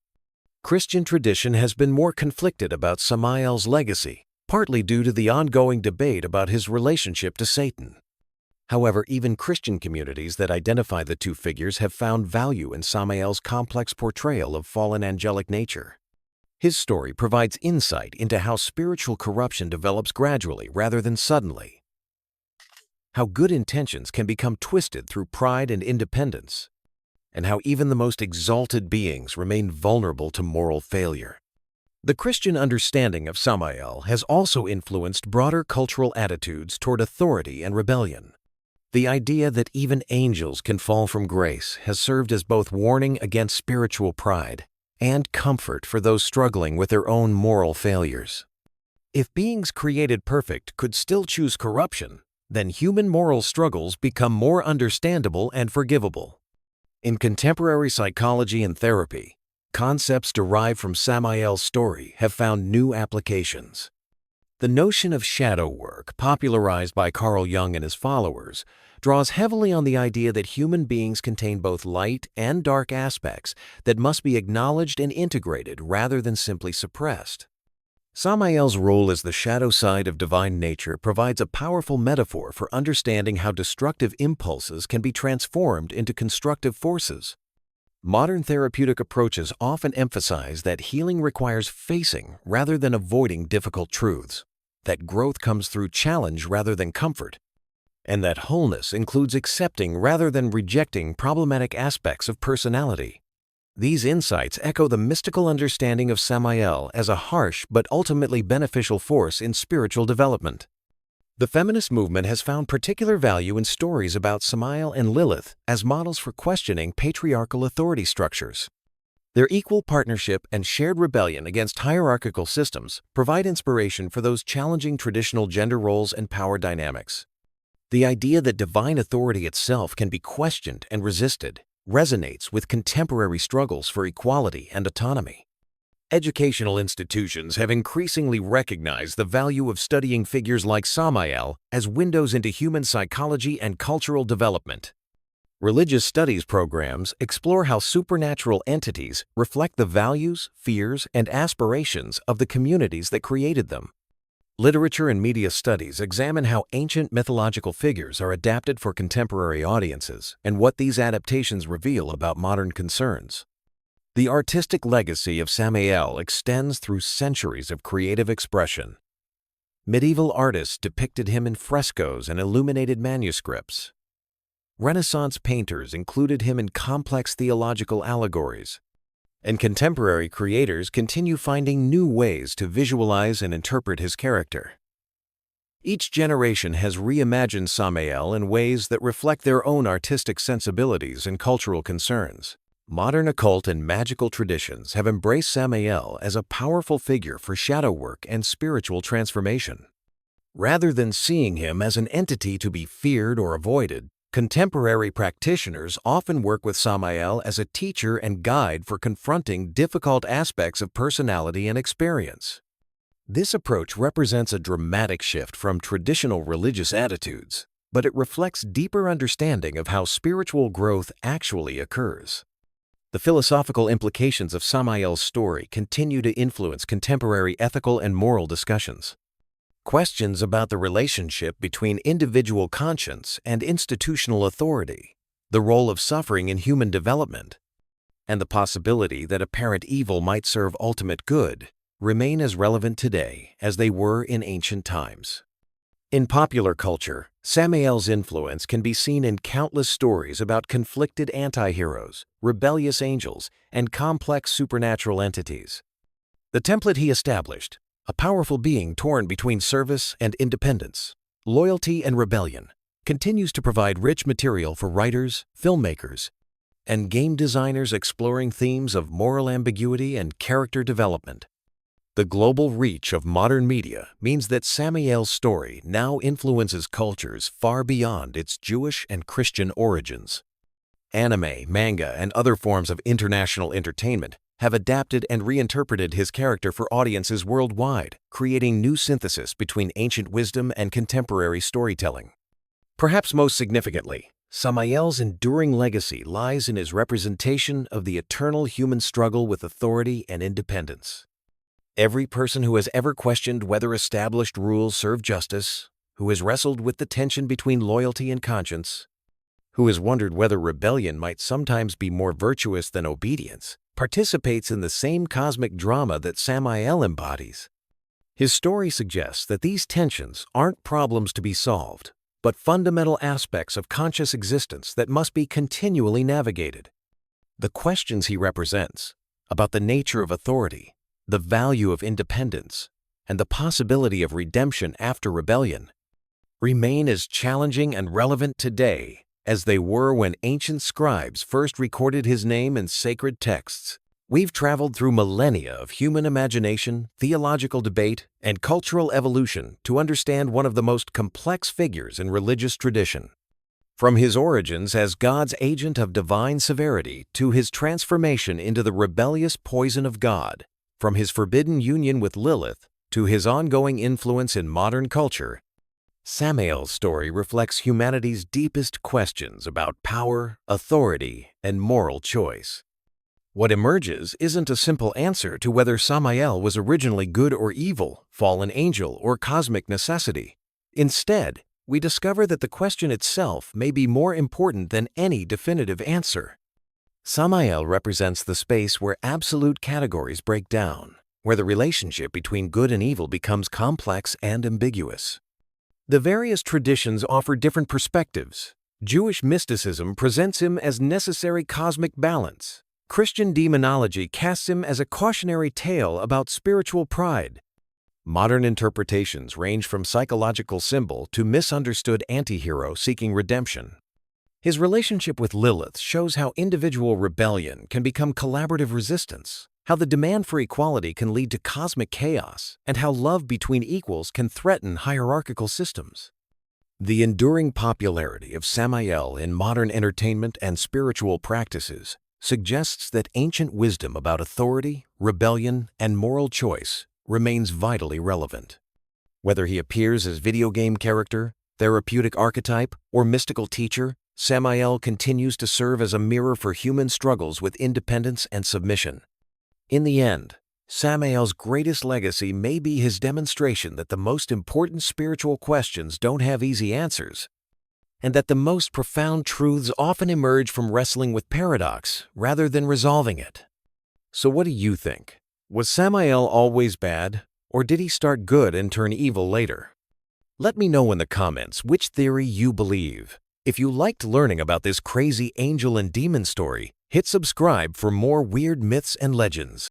Christian tradition has been more conflicted about Samael's legacy, partly due to the ongoing debate about his relationship to Satan. However, even Christian communities that identify the two figures have found value in Samael's complex portrayal of fallen angelic nature. His story provides insight into how spiritual corruption develops gradually rather than suddenly, how good intentions can become twisted through pride and independence, and how even the most exalted beings remain vulnerable to moral failure. The Christian understanding of Samael has also influenced broader cultural attitudes toward authority and rebellion. The idea that even angels can fall from grace has served as both warning against spiritual pride and comfort for those struggling with their own moral failures. If beings created perfect could still choose corruption, then human moral struggles become more understandable and forgivable. In contemporary psychology and therapy, concepts derived from Samael's story have found new applications. The notion of shadow work, popularized by Carl Jung and his followers, draws heavily on the idea that human beings contain both light and dark aspects that must be acknowledged and integrated rather than simply suppressed. Samael's role as the shadow side of divine nature provides a powerful metaphor for understanding how destructive impulses can be transformed into constructive forces. Modern therapeutic approaches often emphasize that healing requires facing rather than avoiding difficult truths, that growth comes through challenge rather than comfort, and that wholeness includes accepting rather than rejecting problematic aspects of personality. These insights echo the mystical understanding of Samael as a harsh but ultimately beneficial force in spiritual development. The feminist movement has found particular value in stories about Samael and Lilith as models for questioning patriarchal authority structures. Their equal partnership and shared rebellion against hierarchical systems provide inspiration for those challenging traditional gender roles and power dynamics. The idea that divine authority itself can be questioned and resisted resonates with contemporary struggles for equality and autonomy. Educational institutions have increasingly recognized the value of studying figures like Samael as windows into human psychology and cultural development. Religious studies programs explore how supernatural entities reflect the values, fears, and aspirations of the communities that created them. Literature and media studies examine how ancient mythological figures are adapted for contemporary audiences and what these adaptations reveal about modern concerns. The artistic legacy of Samael extends through centuries of creative expression. Medieval artists depicted him in frescoes and illuminated manuscripts. Renaissance painters included him in complex theological allegories. And contemporary creators continue finding new ways to visualize and interpret his character. Each generation has reimagined Samael in ways that reflect their own artistic sensibilities and cultural concerns. Modern occult and magical traditions have embraced Samael as a powerful figure for shadow work and spiritual transformation. Rather than seeing him as an entity to be feared or avoided, contemporary practitioners often work with Samael as a teacher and guide for confronting difficult aspects of personality and experience. This approach represents a dramatic shift from traditional religious attitudes, but it reflects deeper understanding of how spiritual growth actually occurs. The philosophical implications of Samael's story continue to influence contemporary ethical and moral discussions. Questions about the relationship between individual conscience and institutional authority, the role of suffering in human development, and the possibility that apparent evil might serve ultimate good remain as relevant today as they were in ancient times. In popular culture, Samael's influence can be seen in countless stories about conflicted anti-heroes, rebellious angels, and complex supernatural entities. The template he established, a powerful being torn between service and independence, loyalty and rebellion, continues to provide rich material for writers, filmmakers, and game designers exploring themes of moral ambiguity and character development. The global reach of modern media means that Samael's story now influences cultures far beyond its Jewish and Christian origins. Anime, manga, and other forms of international entertainment have adapted and reinterpreted his character for audiences worldwide, creating new synthesis between ancient wisdom and contemporary storytelling. Perhaps most significantly, Samael's enduring legacy lies in his representation of the eternal human struggle with authority and independence. Every person who has ever questioned whether established rules serve justice, who has wrestled with the tension between loyalty and conscience, who has wondered whether rebellion might sometimes be more virtuous than obedience, participates in the same cosmic drama that Samael embodies. His story suggests that these tensions aren't problems to be solved, but fundamental aspects of conscious existence that must be continually navigated. The questions he represents about the nature of authority, the value of independence, and the possibility of redemption after rebellion remain as challenging and relevant today as they were when ancient scribes first recorded his name in sacred texts. We've traveled through millennia of human imagination, theological debate, and cultural evolution to understand one of the most complex figures in religious tradition. From his origins as God's agent of divine severity to his transformation into the rebellious poison of God, from his forbidden union with Lilith to his ongoing influence in modern culture, Samael's story reflects humanity's deepest questions about power, authority, and moral choice. What emerges isn't a simple answer to whether Samael was originally good or evil, fallen angel, or cosmic necessity. Instead, we discover that the question itself may be more important than any definitive answer. Samael represents the space where absolute categories break down, where the relationship between good and evil becomes complex and ambiguous. The various traditions offer different perspectives. Jewish mysticism presents him as necessary cosmic balance. Christian demonology casts him as a cautionary tale about spiritual pride. Modern interpretations range from psychological symbol to misunderstood anti-hero seeking redemption. His relationship with Lilith shows how individual rebellion can become collaborative resistance, how the demand for equality can lead to cosmic chaos, and how love between equals can threaten hierarchical systems. The enduring popularity of Samael in modern entertainment and spiritual practices suggests that ancient wisdom about authority, rebellion, and moral choice remains vitally relevant. Whether he appears as video game character, therapeutic archetype, or mystical teacher, Samael continues to serve as a mirror for human struggles with independence and submission. In the end, Samael's greatest legacy may be his demonstration that the most important spiritual questions don't have easy answers, and that the most profound truths often emerge from wrestling with paradox rather than resolving it. So what do you think? Was Samael always bad, or did he start good and turn evil later? Let me know in the comments which theory you believe. If you liked learning about this crazy angel and demon story, hit subscribe for more weird myths and legends.